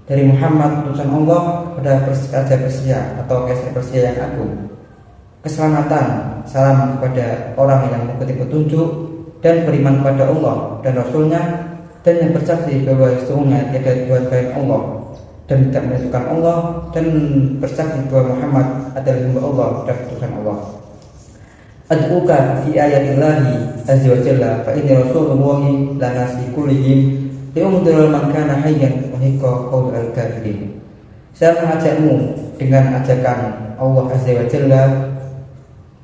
dari Muhammad utusan Allah kepada Raja Persia atau Kaisar Persia yang agung, keselamatan, salam kepada orang yang mengikuti petunjuk dan beriman kepada Allah dan Rasulnya, dan yang bersaksi bahwa sesungguhnya tiada Tuhan selain Allah dan tidak menentukan Allah, dan bersaksi bahwa Muhammad adalah hamba Allah dan utusan Allah. Ad'uka fi ayatillahi azza wa jalla fa inni rasulullahi la nasi kullihim liumdhira man kana hayyan wa hiqa qaul al-kafirin. Saya mengajakmu dengan ajakan Allah azza wa jalla,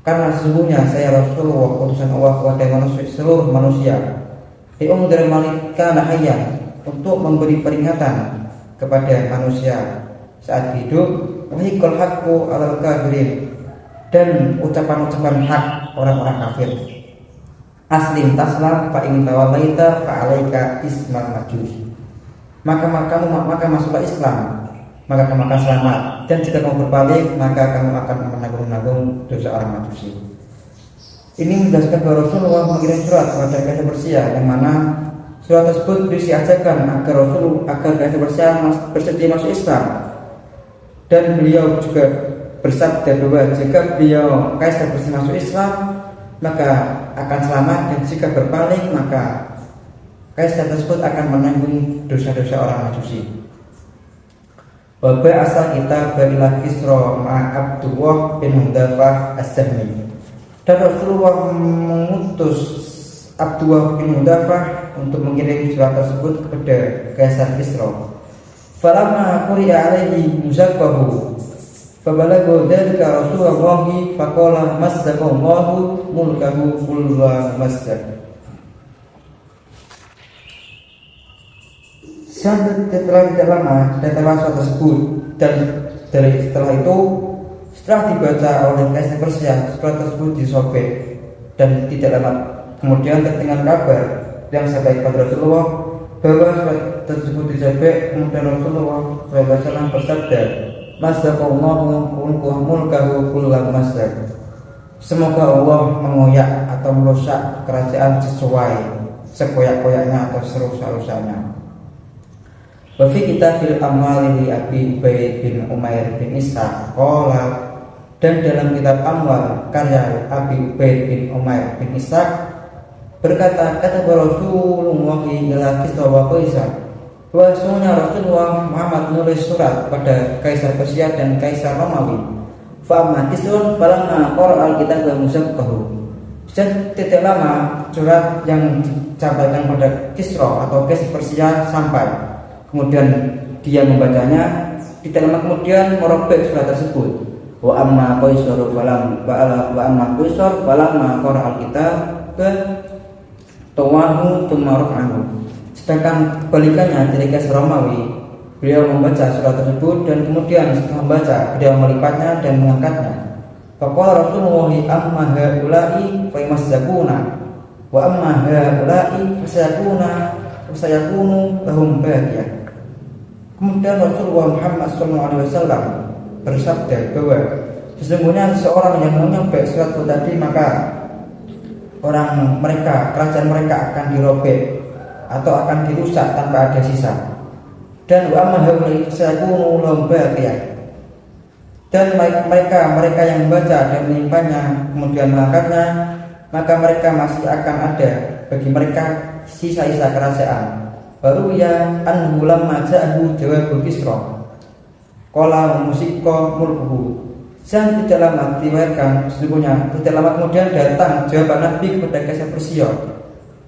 karena sesungguhnya saya Rasulullah utusan Allah kepada seluruh manusia. Liumdhira man kana hayyan, untuk memberi peringatan kepada manusia saat hidup, wa hiqal haqqu alal kafirin, dan ucapan-ucapan hak orang-orang kafir. Aslim taslam fa in tawallaita fa alaika ismal majus. Maka masuklah Islam, maka kamu akan selamat, dan jika kamu berbalik maka kamu akan menanggung dosa orang Majusi. Ini menjelaskan bahwa Rasulullah mengirim surat kepada Kaisar Persia, yang mana surat tersebut berisi ajakan agar Kaisar Persia bersedia masuk Islam. Dan beliau juga bersabda bahwa jika beliau Kaisar Persia masuk Islam maka akan selamat, dan jika berbalik maka Kaisar tersebut akan menanggung dosa-dosa orang Majusi. Wabah asal kita berilah Kisra ma'abdullah bin Mudafah as-Sahmi. Dan Rasulullah mengutus Abdullah bin Mudafah untuk mengirim surat tersebut kepada Kaisar Kisra. Falamma quri'a alaihi muzaqqahu fabalagha dzalika Rasulullah faqala massaqallahu mulkahu kullu massaq. Setelah tidak lama datanglah surat tersebut, dan setelah itu, setelah dibaca oleh Kaisar Persia, surat tersebut disobek, dan tidak lama kemudian terdengar kabar yang sampai kepada Rasulullah bahwa surat tersebut disobek. Kemudian Rasulullah SAW bersabda, Masaqallahu mulkahu kullam masaq. Semoga Allah mengoyak atau merusak kerajaan sesuai sekoyak-koyaknya atau serusak-rusaknya. Wa fi kitabil amwal li Abi Ubaid bin Umair bin Ishaq qala, dan dalam kitab Amwal karya Abi Ubaid bin Umair bin Ishaq berkata, kata Rasulullah ila Kisra wa Qaisar, bahwa sesungguhnya Rasulullah Muhammad menulis surat pada Kaisar Persia dan Kaisar Romawi. Fa amma Kisrun falamma qara al-kitab wa musaqqahu. Dan tidak lama surat yang disampaikan pada Kisra atau Kaisar Persia sampai, kemudian dia membacanya, tidak lama kemudian merobek surat tersebut. Wa amma Qaisar falamma qara al-kitab tawahu tumaruf'anhu. Sedangkan kebalikannya dari Kaisar Romawi, beliau membaca surat tersebut dan kemudian setelah membaca beliau melipatnya dan mengangkatnya. Faqala Rasulullah amma haula'i fa yamassakuna wa amma haula'i fasayakunu lahum baqiyah. Kemudian Rasulullah Muhammad SAW bersabda bahwa sesungguhnya seseorang yang menyobek surat itu tadi, maka kerajaan mereka akan dirobek atau akan dirusak tanpa ada sisa. Dan wa mahawli sayakunu lahum baqiyah. Dan mereka yang membaca dan menyimpannya kemudian mengangkatnya, maka mereka masih akan ada bagi mereka sisa-sisa kerajaan. Baru ya anhu lamma ja'ahu jawabu Kisra. Qala musiko mulkuhu. Dan tidak lama diriwayatkan sesungguhnya tidak lama kemudian datang jawaban Nabi kepada Kaisar Persia.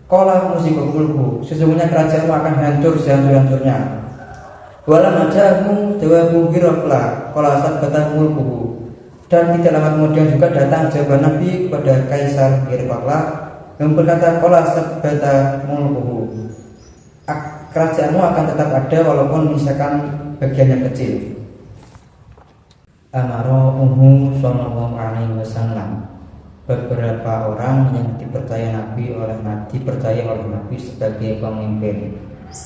Qala musiko mulkuhu. Sesungguhnya kerajaanmu akan hancur sehancur-hancurnya. Wala majahu jawabu Hiraqla. Qala sabata mulkuhu. Dan tidak lama kemudian juga datang jawaban Nabi kepada Kaisar Hiraqla yang berkata qala sabata mulkuhu. Kerajaanmu akan tetap ada walaupun misalkan bagiannya kecil. Amarohu sallallahu alaihi wasallam. Beberapa orang yang dipercaya oleh Nabi sebagai pemimpin.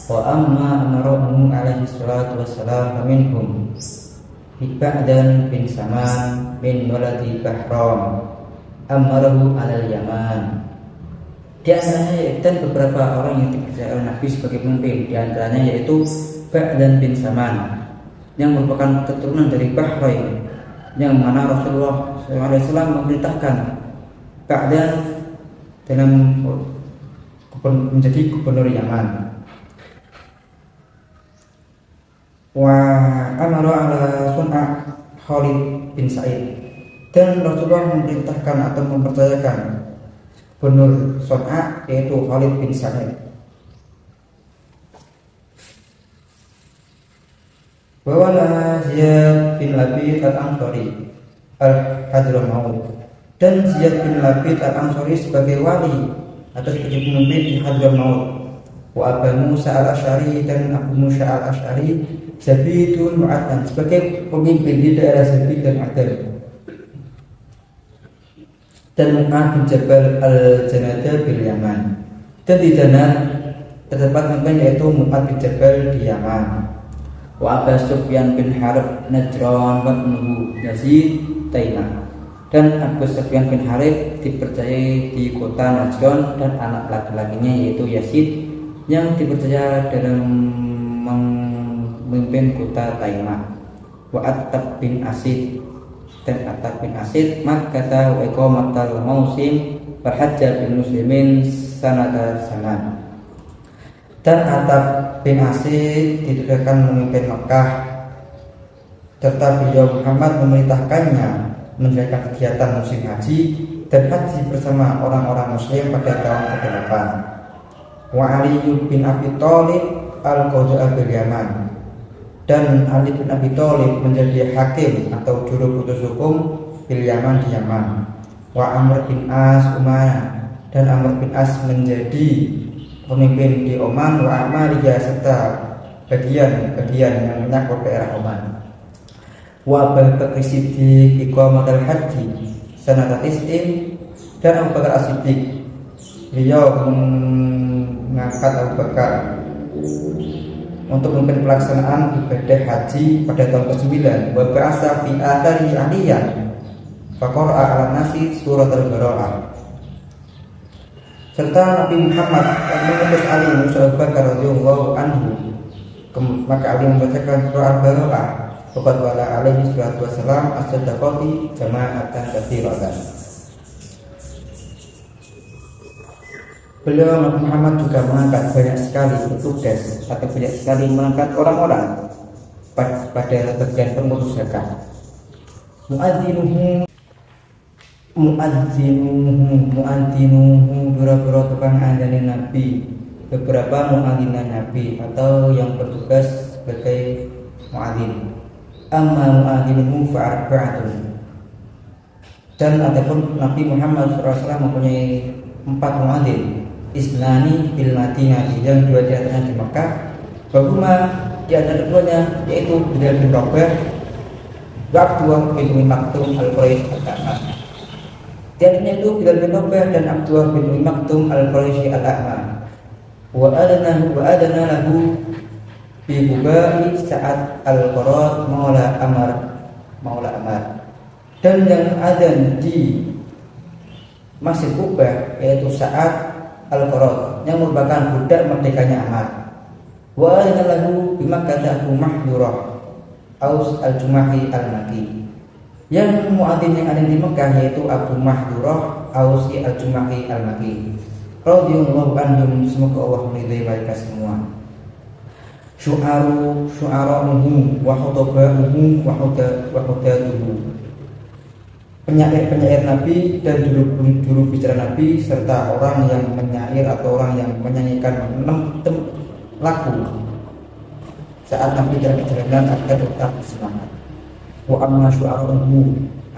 Wa amma amarohu alaihi salatu wassalam faminhum Ba'dan bin Saman bin waladi Bahram amarahu alal Yaman. Di antaranya dan beberapa orang yang dipercaya oleh Nabi sebagai pemimpin, di antaranya yaitu Ba'dan bin Saman yang merupakan keturunan dari Bahrain, yang mana Rasulullah SAW memerintahkan Ba'dan dalam menjadi gubernur Yaman. Wa amara ala sun'a Khalid bin Sa'id, dan Rasulullah memerintahkan atau mempercayakan gubernur Sun'a yaitu Khalid bin Sa'id. Wawala Ziyad bin Labid al-Ansari al-Hadramaut, dan Ziyad bin Labid al-Ansari sebagai wali atau sebagai pemimpin di Hadramaut. Wa Abu Musa al-Asy'ari, dan Abu Musa al-Asy'ari Zabidun Mu'addan sebagai pemimpin di daerah Zabid dan Mu'addan. Dan Mu'ad bin Jabal al-Janada bil Yaman, dan di sana terdapat pemimpin yaitu Mu'ad bin Jabal di Yaman. Wa Abu Sufyan bin Harb Najran wa ibnuhu Yazid Taimah, dan Abu Sufyan bin Harb dipercayai di kota Najran dan anak laki-lakinya yaitu Yazid yang dipercaya dalam memimpin kota Taimah. Wa Attab bin Asid, dan Attab bin Asid Makkah wa iqamatal mausim wa hajja bil muslimin sanata saman, dan Attab bin Asid ditugaskan memimpin Mekah serta beliau Muhammad memerintahkannya menjalankan kegiatan musim haji dan haji bersama orang-orang muslim pada tahun ke-8. Wa Ali bin Abi Thalib al-Qadhi bil Yaman, dan Ali bin Abi Thalib menjadi hakim atau juru putus hukum bil Yaman di Yaman. Wa Amr bin As Umayyah, dan Amr bin As menjadi pemimpin di Oman. Wa Amaliyah, serta bagian-bagian yang menyangkut daerah Oman. Wa Abu Bakar Siddiq iqamatul haji sanata istin, dan Abu Bakar As-Siddiq beliau mengangkat Abu Bakar untuk memimpin pelaksanaan ibadah haji pada tahun ke-9. Wa ba'asa fi athari aliyan faqara'a 'ala nasi surat al-Bara'ah, serta Nabi Muhammad yang mengutus Ali Abu Bakar radhiyallahu anhu, maka Ali membacakan surah al-Bara'ah. Faqad wala alaihi salatu wassalam as-sadaqati jama'atan katsiratan. Beliau Nabi Muhammad juga mengangkat banyak sekali petugas atau banyak sekali mengangkat orang-orang pada bagian pengurus zakat. Mu'adzinuhu bura-bura tukang adzan Nabi, beberapa mu'adzinan Nabi atau yang bertugas sebagai mu'adzin. Amma mu'adzinuhu fa'arba'atun, dan adapun Nabi Muhammad SAW mempunyai 4 mu'adzin. Isnani bil Madinah, yang 2 di antaranya di Mekah. Bahuma di antara keduanya yaitu Bilal bin Rabah wa Abdullah bin Umi Maktum al-Quraisy al-A'ma. Di antaranya itu Bilal bin Rabah dan Abdullah bin Umi Maktum al-Quraisy al-A'ma. Wa adana lahu bi Bubai Sa'ad al-Qarat maula Amar, dan yang adzan di Masjid Kubah yaitu Sa'ad al-Qarat yang merupakan budak merdekanya Amar. Wa adana lahu bi Makkah Abu Mahdurah Aus al-Jumahi al-Maki, yang muadzin yang ada di Mekah yaitu Abu Mahdurah Aus al-Jumahi al-Maki radhiyallahu anhum, semoga Allah meridai mereka semua. syu'ara'uhu wa khutba'uhu wa hudatuhu. Penyair-penyair Nabi dan juru bicara Nabi serta orang yang menyair atau orang yang menyanyikan lagu saat Nabi dalam perjalanan agar tetap semangat. Wa amma syu'ara'uhu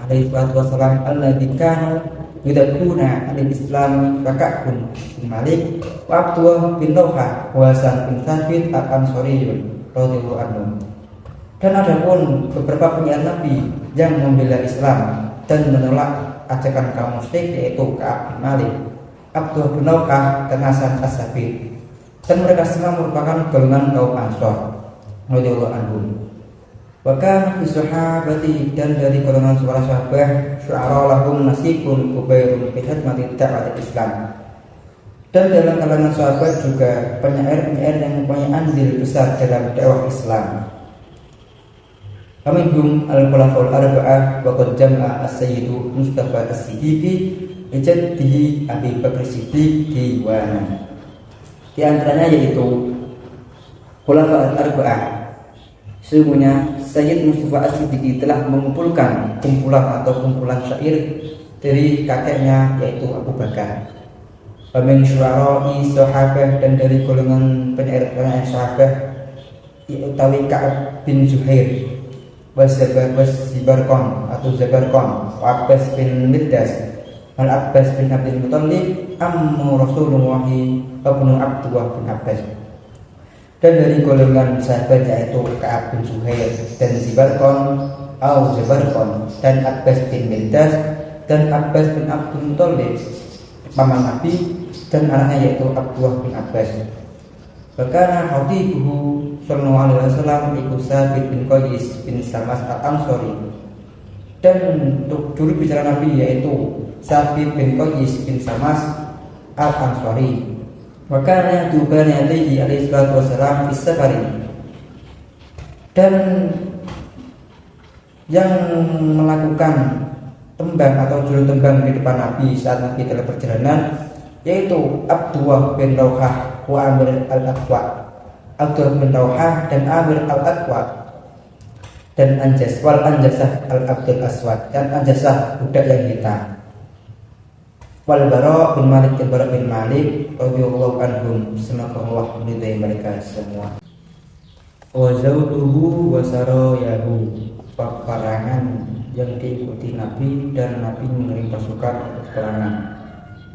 alaihi wassalam alladzi kanu yudakuna al-Islam Fakakun bin Malik wa Abdullah bin Rawhah wa Hasan bin Thabit al-Ansari radhiyallahu anhu. Dan ada pun beberapa penyair Nabi yang membela Islam dan menolak ajakan kaum musyrik, yaitu Ka'ab bin Malik, Abdullah bin Rawhah dan Hasan as-Sabit. Dan mereka semua merupakan golongan kaum Ansor radhiyallahu anhu. Bahkan fi sahabati, dan dari golongan para sahabat, syu'ara lahum nasibun kubairun fi khidmati da'wat Islam. Dan dalam kalangan sahabat juga penyair-penyair yang mempunyai andil besar dalam dakwah Islam. Aminhum al-khulafaul arba'ah wa qad jama'a as-sayyidu Mustafa as-Siddiqi bi jaddihi Abi Bakr Siddiq diwana. Di antaranya yaitu khulafaul arba'ah. Sesungguhnya Sayyid Mustafa as-Siddiqi telah mengumpulkan kumpulan syair dari kakeknya, yaitu Abu Bakar. Wa min syu'ara'i sahabah, dan dari golongan penyair-penyair sahabah utawi Ka'ab bin Zuhair wa Zibarqan atau Zabarqan wa Abbas bin Middas wal Abbas bin Abdul Muttalib ammu Rasulullah wa ibnu Abdullah bin Abbas. Dan dari golongan sahabat yaitu Ka'ab bin Zuhair dan Zibarqan atau Zabarqan dan Abbas bin Middas dan Abbas bin Abdul Muttalib paman Nabi dan anaknya yaitu Abdullah bin Abbas. Bahkan khatibuhu sallallahu alaihi wasallam iku Sabit bin Qais bin Samas al-Ansari. Dan untuk juru bicara Nabi yaitu Sabit bin Qais bin Samas al-Ansari. Makanya tuban alaihi salatu wassalam fi safari. Dan yang melakukan tembang atau juru tembang di depan Nabi saat Nabi dalam perjalanan yaitu Abdullah bin Rawhah wa Amir al-Aqwa. Abdullah bin Rawhah dan Amir al-Aqwa dan Anjasah al-Abdul Aswad dan Anjasah budak yang hitam. Wal Bara bin Malik dan Bara bin Malik radhiyallahu anhum, semoga Allah meridai mereka semua. Wa zawduhu wa sarayahu, peperangan yang diikuti Nabi dan Nabi mengirim pasukan peperangan.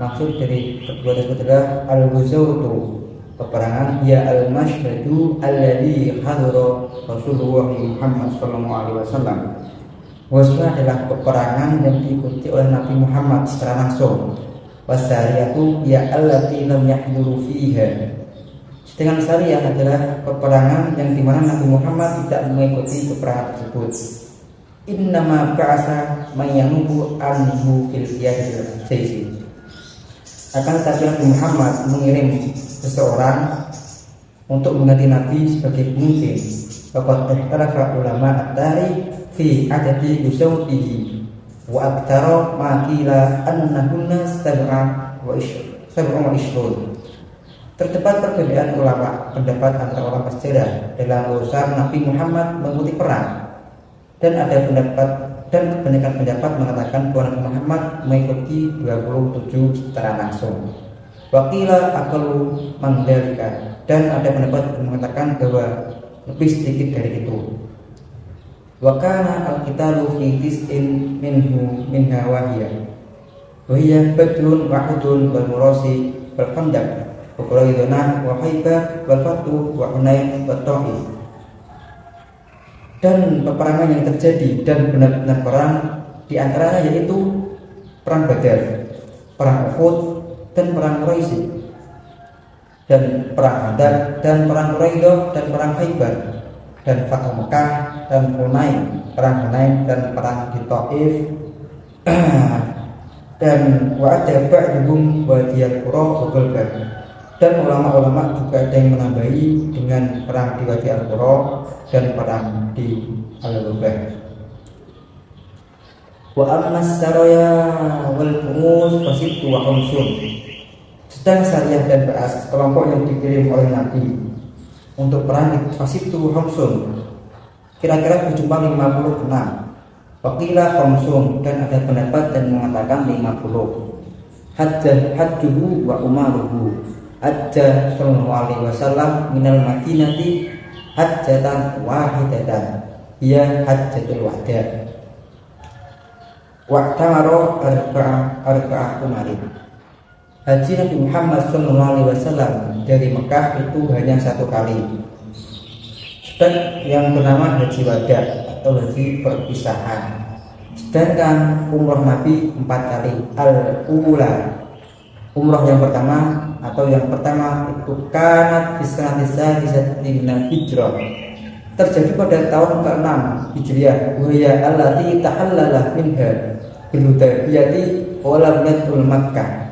Maksud dari kedua tersebut adalah al-ghazwatu, peperangan, ya al-mashhadu alladhi hadara Rasulullah Muhammad sallallahu alaihi wasallam. Waswa adalah peperangan yang diikuti oleh Nabi Muhammad secara langsung. Wasariyatu ya allati lam yahduru fiha. Sedangkan sariyah adalah peperangan yang dimana Nabi Muhammad tidak mengikuti peperangan tersebut. Innama ba'asa man yanubu anhu fil jaysi. Akan tetapi Nabi Muhammad mengirim seseorang untuk mengganti Nabi sebagai pemimpin. Faqad ikhtalafa ulama at-tarikh fi adadi gusawtihi wa aktsara ma qila annahunna sab'a wa ishrun. Terdapat perbedaan ulama pendapat antara ulama sejarah dalam urusan Nabi Muhammad mengikuti perang, dan ada pendapat dan kebanyakan pendapat mengatakan bahwa Nabi Muhammad mengikuti 27 secara langsung. Wakila akalu mandalika, dan ada pendapat yang mengatakan bahwa lebih sedikit dari itu. Wakana al-qitalu fi tis'in minha wahiyah. Wahiyah badrun wa hudun wal murasi wal khandaq wa quraidana wa haibah wal fatu wa hunain wa ta'if. Dan peperangan yang terjadi dan benar-benar perang di antaranya yaitu perang Badar, perang Uhud dan perang Quraisy, dan perang Khandaq dan perang Quraidah dan perang Khaibar dan Fathu Mekah dan Hunain, perang Hunain dan perang di Taif dan wa'ada ba'dhum wadiyal qura wa Balbar. Dan ulama-ulama juga ada yang menambahi dengan perang di Wadi Al-Qura dan perang di Al-Balbar. Wa ammas saraya wal fumus fasitu wa khamsun. Sedang Sariyah dan Ba'as, kelompok yang dikirim oleh Nabi, untuk perang fasitu khamsun, kira-kira berjumlah 56. Waqila khamsun, dan ada pendapat dan mengatakan 50. Hajjuhu wa umaruhu, hajja sallallahu alaihi wasallam minal madinati hajjatan wahidatan, hiya hajjatul wada. Wa'tamaro arba'ah umarin. Haji Nabi Muhammad SAW dari Mekah itu hanya 1 kali, dan yang bernama haji wada atau haji perpisahan. Sedangkan umroh Nabi 4 kali. Al-ula, umroh yang pertama atau yang pertama itu kanat fisnatisa disatina hijrah, terjadi pada tahun ke-6 Hijriah, wahya allati tahallalah minha bilhudaybiyati walam yadul Makkah.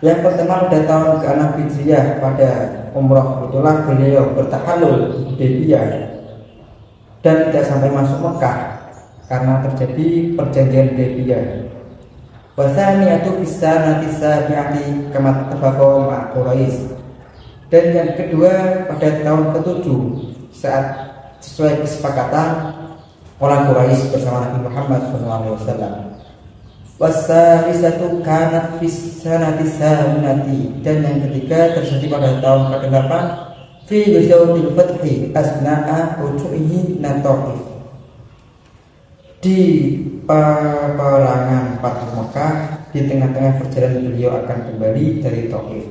Yang pertama pada tahun ke-6 Hijriah, pada umroh itulah beliau bertahallul Hudaybiyah dan tidak sampai masuk Mekah karena terjadi perjanjian Hudaybiyah. Wasaniyatu fissanati sabi'ati kama tafaqo ma'a Quraisy. Dan yang kedua pada tahun ke-7 saat sesuai kesepakatan orang Quraisy bersama Nabi Muhammad SAW. Wasalisatu kanat fissanati saminati. Dan yang ketiga terjadi pada tahun ke-8 fi ghazwatil fathi asna'a ruju'ihi Taif, di peperangan Fathu Mekah, di tengah-tengah perjalanan beliau akan kembali dari Taif.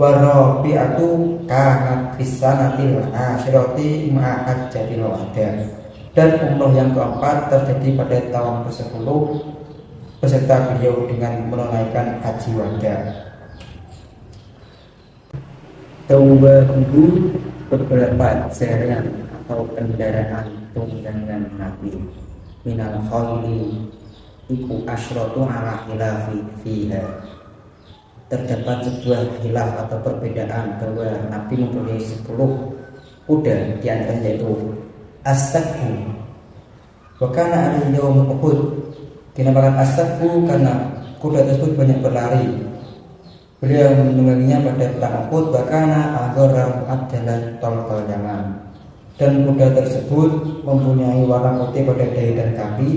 Warabi'atu kanat fisanatil asyirati ma'ad jadil wada. Dan umroh yang keempat terjadi pada tahun ke-10 beserta beliau dengan menunaikan haji wada. Taubahu, beberapa jalan atau kendaraan tunggangan Nabi. Minal khawli iku asyratu ala khilafi fiha. Terdapat sebuah khilaf atau perbedaan bahwa Nabi mempunyai 10 kuda, di antaranya yaitu as-sakbu. Wa kana ala yaum Uhud, dinamakan as-sakbu karena kuda tersebut banyak berlari. Beliau menungganginya pada perang Uhud. Wa kana agharam adalah tolkol jaman, dan kuda tersebut mempunyai warna putih pada dahi dan kaki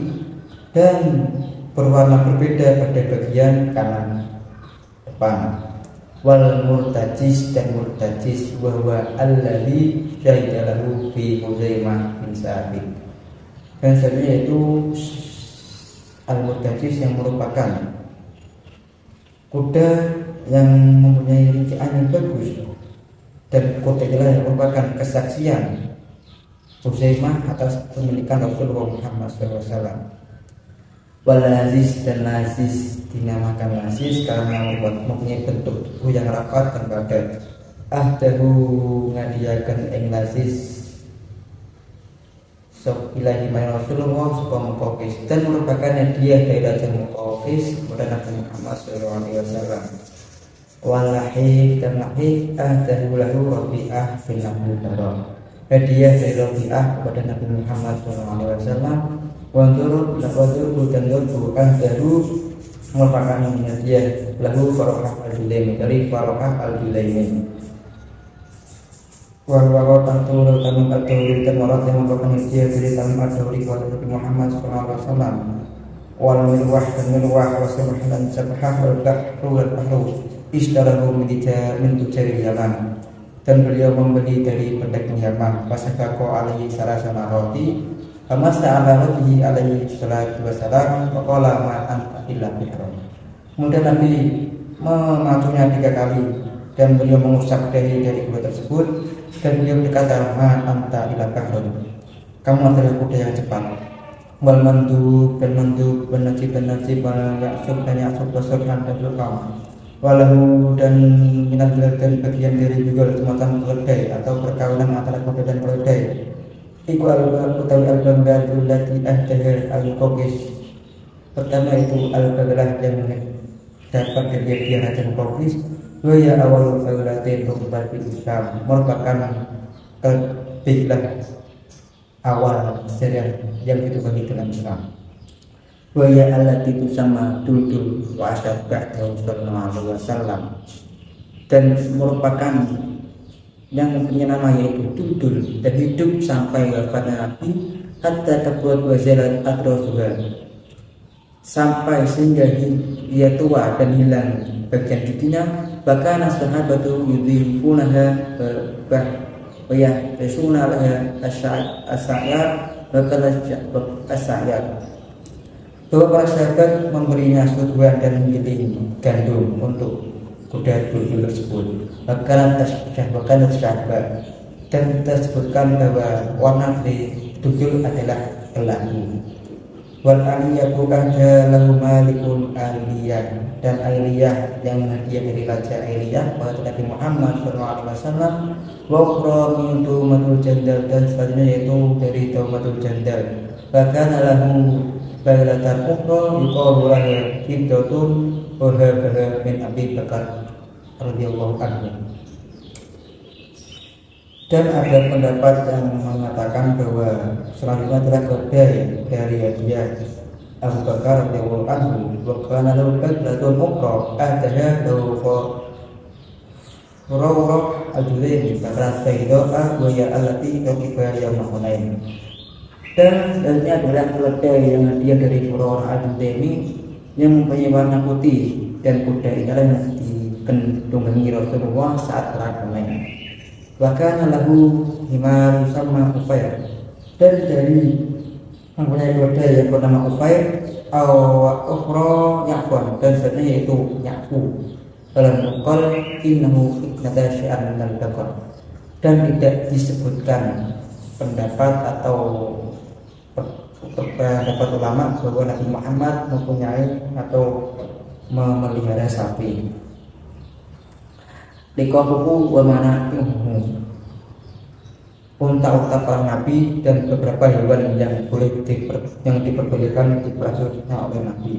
dan berwarna berbeda pada bagian kanan depan. Wal murtajis, dan murtajis bahwa alladzi syaidalahu fi Huzaimah bin Sabit. Dan sebenarnya itu al-murtajis yang merupakan kuda yang mempunyai rincian yang bagus, dan kuda itulah yang merupakan kesaksian Huzaimah atas pemilikan Rasulullah Muhammad SAW. Walazis, dan lazis dinamakan lazis karena mempunyai bentuk tubuh yang rapat dan padat. Ahdahu ngadiakan ing lazis sok ilahi main Rasulullah Muqawqis, dan merupakan hadiah dari Raja Muqawqis kepada Nabi Muhammad SAW. Walahif, dan lahif ahdahu lahu Rabi'ah bin Abdul Barah, hadiah dari Rabi'ah kepada Nabi Muhammad SAW. Wanzur dan yurbu ahdahu merupakan hadiah lahu Farohah al-Julaimi, dari Farohah al-Julaimi. Warwaro tantur tamim ad-dawri, dan warat yang merupakan hadiah dari tamim ad-dawri kepada Nabi Muhammad SAW. Wal mirwah, dan mirwah wasabah dan sabah wal bahru wal bahru istalahu min tujari Yaman, dan beliau membeli dari pedagang Yaman. Fasakako alaihi sarasana roti Famasa ala wajhi alaihi salatu wassalam wa qala ma anta illa bihram. Kemudian Nabi memacunya 3 kali dan beliau mengusap dahi dari kuda tersebut, dan beliau berkata, ma anta illa bihram, kamu adalah kuda yang cepat. Wal mandub, dan mandub, dan najib, wal ya'sub, dan ya'sub, wasurhan, dan sulqam. Walahu, dan minat dan bagian dari juga semacam keledai atau perkawinan antara kuda dan keledai. Iku al-utawi al-banggatul lati ahdaha al-Muqawqis. Pertama itu al-banggalah yang dapat dari hadiah Raja Muqawqis. Wa ya awal bangalatin rukubat bil Islam, merupakan kebaikan awal sejarah yang itu bagi dalam Islam. Wa ya allati tusamma dultul wa asyad ba'dahu sallallahu alaihi wasallam, dan merupakan yang mempunyai nama yaitu Dudul, dan hidup sampai wafatnya Nabi, hatta tabut wazalat atrosuha, sampai sehingga dia tua dan hilang bagian giginya. Bahkan sahabatu yudhifunaha yahrisuna laha asy'ar bahwa para sahabat memberinya suguhan dan giling gandum untuk kuda Dudul tersebut. Bahkan sahabat dan tersebutkan bahwa warna dari Dudul adalah kelabu. Wal aliyatu ada lahu malikul aliyah, dan aliyah yang hadiah dari Raja Aliyah pada Nabi Muhammad SAW. Wa ukhra min Daumatul Jandal, dan selanjutnya yaitu dari Daumatul Jandal. Bahkan lahu bayratan ukhra yuqalu laha Qibdatun wa habaha min Abi Bakar radhiyallahu anhu. Dan ada pendapat yang mengatakan bahwa selanjutnya adalah kedai dari hadiah Abu Bakar radhiyallahu anhu. Wa kana lahu badlatun ukhra adaha lahu Rawrah al-Julaini karena Sayyidah wa ya allati raqiba yaum Hunain. Dan selanjutnya adalah keledai yang hadiah dari Rawrah al-Julaini yang mempunyai warna putih, dan kuda ini adalah yang ditunggangi Rasulullah saat perang Hunain. Bahkan lahu himar sama Ufair, dan dari mempunyai kuda yang bernama Ufair ukhra Ya'fun, dan selanjutnya yaitu Ya'fu. Dalam nukol innahu iknata syai'an minal bakar, dan tidak disebutkan pendapat atau pendapat ulama bahwa Nabi Muhammad mempunyai atau memelihara sapi. Liqahuhu wa mana'ihu, unta-unta para nabi dan beberapa hewan yang diperbolehkan dipelihara oleh Nabi.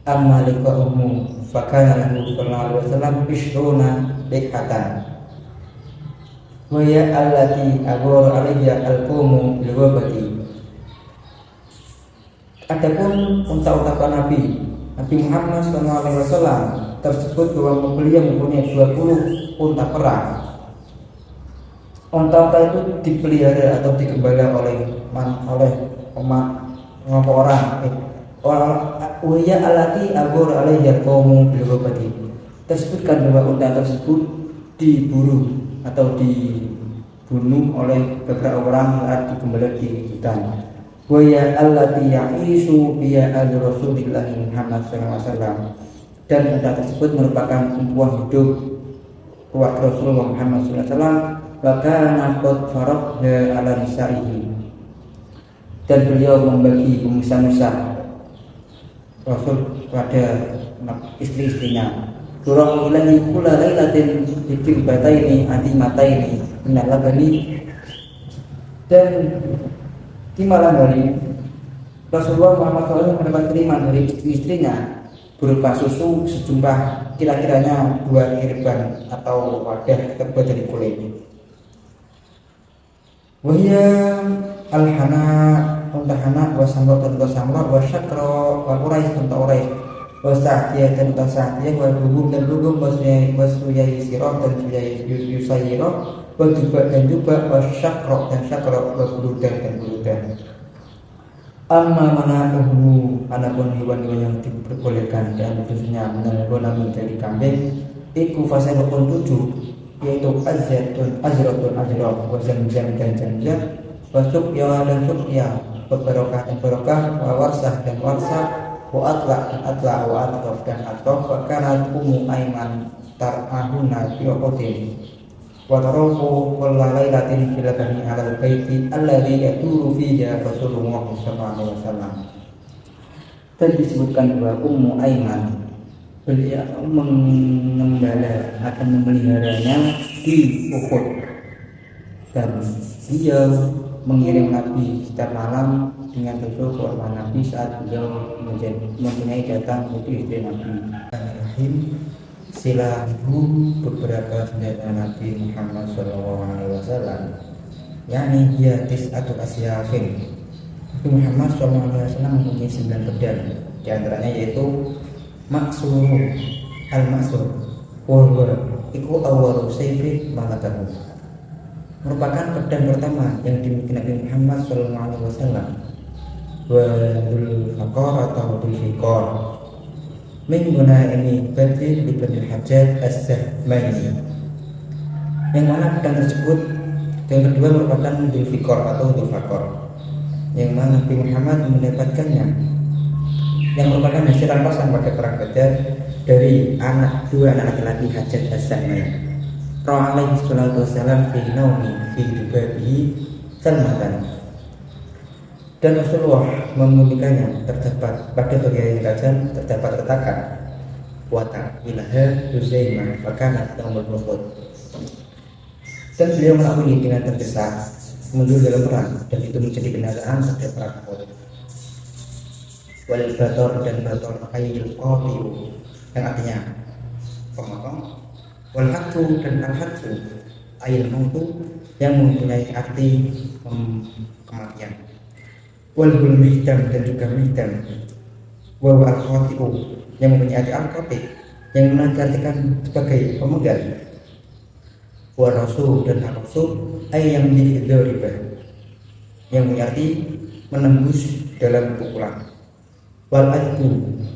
Amma liqahuhu fakana lahu sallallahu alaihi wasallam bishruna liqatan wa ya allati aghara alayya alqumu liwabati. Adapun unta-unta para nabi Muhammad SAW tersebut bahwa beliau mempunyai 20 unta perang. Unta-unta itu dipelihara atau digembala oleh orang. Waya alati agor alayya qaumu bil wabati, tersebutkan bahwa unta tersebut diburu atau dibunuh oleh beberapa orang saat digembala di hutan. Waya allati ya'isu biya al-Rasulillah Muhammad SAW, dan unta tersebut merupakan tumpuan hidup keluarga Rasulullah Muhammad SAW. Bahkan qad faradna ala nisa'ihi, dan beliau membagi pemisah-misah Rasul pada istri-istrinya. Turang ilahi kula lailatin bikin bataini antimataini minal labani, dan di malam hari Rasulullah Muhammad SAW mendapat kiriman dari istri-istrinya berupa susu sejumlah kira-kiranya 2 kirban atau wadah terbuat dari kulit. Wahya al-hana unta hana wa samra unta samra wa syakra wa urais unta urais wa sa'diyah dan unta sa'diyah wa lugum dan lugum wa suyai sirah dan suyai yusayirah wa jubah dan jubah wa syakra dan syakra wa buludah dan buludah. Amma manahuhu, anapun hewan-hewan yang diperbolehkan dan khususnya menanggung dari kambing iku fasadun 7, yaitu azratun wa zamzam dan zamzam wa suqya dan suqya, berbarokah dan barokah, wa warsah dan warsah, wa atla dan atla, wa atqaf dan atqaf, wa kanat ummu aiman tar'ahuna fi waqtin wa tarahu kulla lailatin ila bani alal baiti alladhi yaduru fiha Rasulullah sallallahu alaihi wasallam. Dan disebutkan bahwa Ummu Aiman beliau mengembala akan memeliharanya di Uhud, dan beliau mengirim Nabi setiap malam dengan susu ke rumah Nabi saat beliau mempunyai datang itu istri Nabi. Silahu beberapa senjata Nabi Muhammad SAW, yakni dia tis'atu asyafin. Nabi Muhammad SAW mempunyai 9 pedang, di antaranya yaitu maksur al-maksur wal iku awwalu sayfi malakahu. merupakan pedang pertama yang dimiliki Nabi Muhammad SAW. Wa Dzul Faqar atau Dzul Fiqar min Ghanaimi Badri bi Badril Hajjaj As-Sahmaini, yang mana pedang tersebut yang kedua merupakan Dzul Fiqar atau Dzul Faqar, yang mana Nabi Muhammad mendapatkannya, yang merupakan hasil rampasan pada perang Badar dari dua anak laki-laki Hajjaj As-Sahmaini. Ra'a alaihi salatu wassalam fi naumi fi dubabihi salmatan, dan Rasulullah memulikannya terdapat pada bagian kajang terdapat retakan wata ilaha Huzaimah fakanat yaumul Uhud, dan beliau melakukannya dengan tergesa mundur dalam perang, dan itu menjadi kendaraan pada perang Uhud. Wal bator dan bator ayyul qatiu, yang artinya pemotong. Wal hatu dan al hatu ayyul mautu, yang mempunyai arti kematian. Wal mihdam dan juga mihdam. Wa al qatiu, yang mempunyai arti al qatiu, yang menartikan sebagai pemenggal. Wa rasul dan al rasul ayam di riba, yang mempunyai arti menembus dalam pukulan. Wal adbu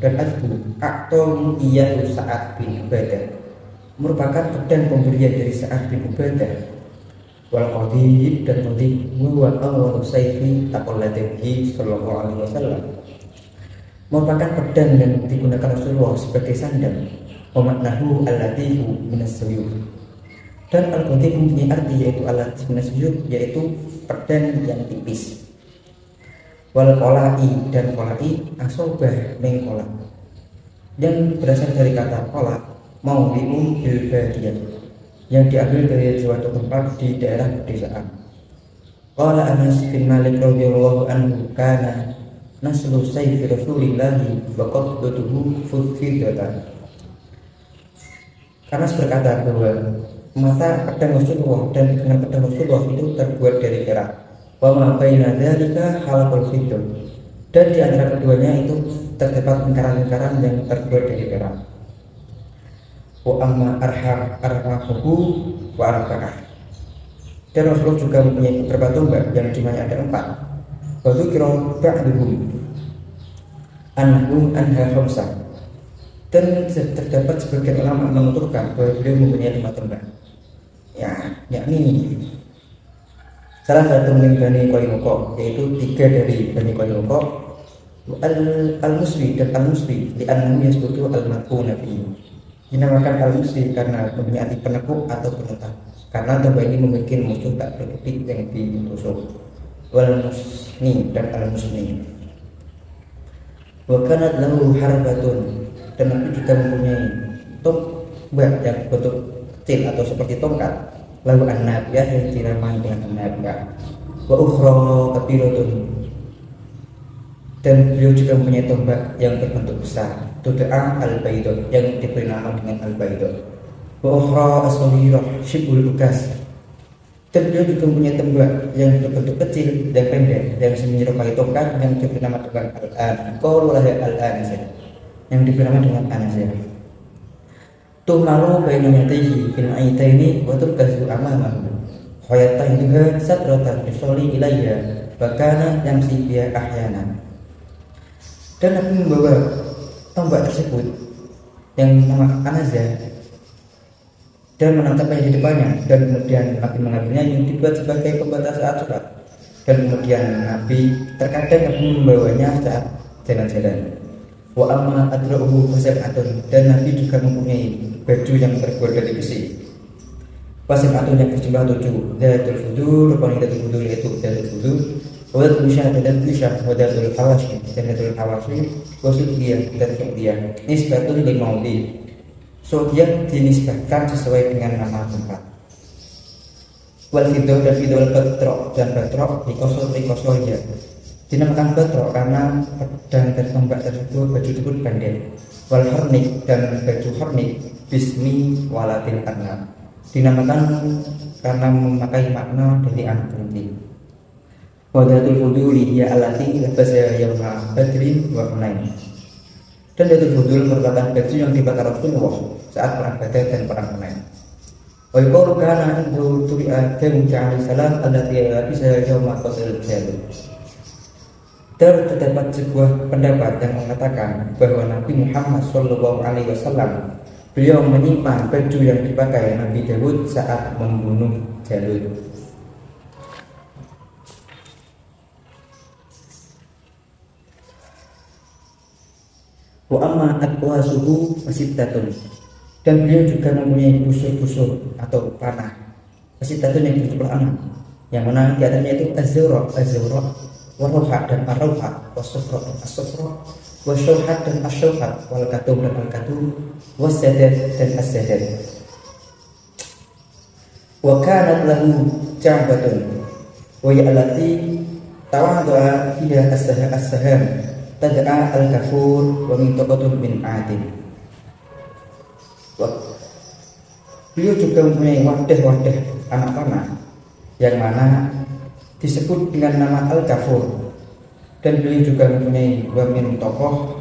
dan adbu aktor iyahu Sa'ad bin Ubadah, merupakan pedang pemberian dari Sa'ad bin Ubadah. Wal qadid dan qadid wa awal sayfi taqalladahi sallallahu alaihi wasallam, merupakan pedang yang digunakan Rasulullah sebagai sandang. Wa maknahu allatihu minas suyuf, dan al-qadid mempunyai arti yaitu allati minas suyuf, yaitu pedang yang tipis. Wal qola'i dan qola'i asobah min qola, yang berasal dari kata qola mauli'un bil badiyah, yang diambil dari suatu tempat di daerah pedesaan. Qala Anas bin Malik radhiyallahu anhu kana naslu sayfi Rasulillah wa qabdatuhu fudfidatan. Anas berkata bahwa mata pedang Rasulullah dan dengan pedang Rasulullah itu terbuat dari perak. Wa ma baina dzalika halaqul fiddah, dan di antara keduanya itu terdapat lingkaran-lingkaran yang terbuat dari perak. Wa amma arhaquhu wa arba'ah, dan Rasulullah juga mempunyai beberapa tombak yang jumlahnya ada 4. Wa dzikra ba'dhum annahum anha khamsah, dan terdapat sebagian ulama menuturkan bahwa beliau mempunyai 5 tombak, yakni salah satu min Bani Qainuqa, yaitu 3 dari Bani Qainuqa, al-Muswi dan al-Muswi li'annahu yasbutu al-mat'u nabi, dinamakan al-Muswi karena mempunyai arti penekuk atau penentang, karena tombak ini memiliki musuh tak produktif yang ditusuk. Wal musni dan al-musni. Wa kanat lahu harbatun, dan Nabi juga mempunyai tombak yang bentuk kecil atau seperti tongkat, lalu an-nabiyah yang dinamai dengan an-nabiyah. Wa ukhra kabiratun, dan beliau juga mempunyai tombak yang berbentuk besar, tud'a al-baidot, yang diberi nama dengan al-baidot. Wa ukhra as-saghirah shibul ukas, dan beliau juga mempunyai tombak yang berbentuk kecil dan pendek yang menyerupai tongkat yang diberi nama dengan al-an, qaululah al-anasir, yang diberi nama dengan anasir. Tuhmalu baina yadayhi fil aitaini wa turkazu amamahu khayataiha sadratan yusalli ilayya wa kana yamsi biha ahyanan. Dan Nabi membawa tombak tersebut yang nama Anazah dan menangkapnya di depannya, dan kemudian Nabi mengambilnya yang dibuat sebagai pembatas saat sholat, dan kemudian Nabi terkadang membawanya saat jalan-jalan. Wa amma adra'uhu fasab'atun, dan Nabi juga mempunyai baju yang terbuat dari besi. Fasab'atun yang berjumlah 7. Dzatul fudur, qanidatul fudur yaitu dzatul fudur, wa dzatul syah dan dzatul syah, wa dzatul hawashi dan dzatul hawashi, wa sudiyah dan sudiyah. Nisbatun li maudi, sudiyah dinisbatkan sesuai dengan nama tempat. Wal fidoh dan fidoh batrok dan batrok dikosor dinamakan batrok karena pedang dan tombak tersebut baju tersebut pendek. Wal hornik dan baju hornik bismi walatil arnab dinamakan karena memakai makna dari anak penting. Wadatul fuduli hiya allati labasa yawma badrin wa hunain, dan Datul Fudul merupakan baju yang dibakar Rasulullah saat perang Badar dan perang Hunain. Wa yuqalu kana indu tubi'a Daud alaihi salam allati bisa yawma qatil Jalut. Terdapat sebuah pendapat yang mengatakan bahwa Nabi Muhammad SAW beliau menyimpan baju yang dipakai Nabi Daud saat membunuh Jalut. Wa amma aqwasuhu wasittatun, dan beliau juga mempunyai busur-busur atau panah wasittatun yang berjumlah 6, yang mana di atasnya itu az-zawra, warauha dan arauha, wasufra dan as-sufra, wasyauhat dan asyauhat, wal katum dan al-katum, wasadad dan as-sadad. Wa kanat lahu ja'batun wa ya'lati tawaddu'a fiha as-saham tad'a al-kafur wa mintaqatun min adin. Beliau juga mempunyai wadah-wadah anak panah yang mana disebut dengan nama al-kafur, dan beliau juga mempunyai wamin tokoh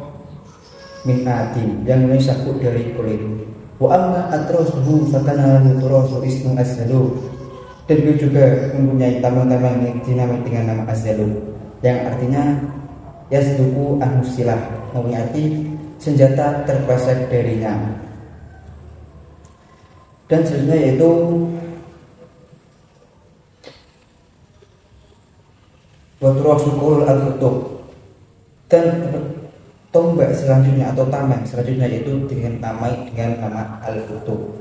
min adin yang mempunyai sabuk dari kulit. Wa amma atrasuhu fakana lahu turasu ismu azzalu, dan beliau juga mempunyai tamang-tamang yang dinamai dengan nama azzalu, yang artinya yasduku anusilah, mempunyai arti senjata terpasang darinya. Dan selanjutnya yaitu waturasukul al-futub, dan tombak selanjutnya atau tameng selanjutnya yaitu dengan nama al-futub.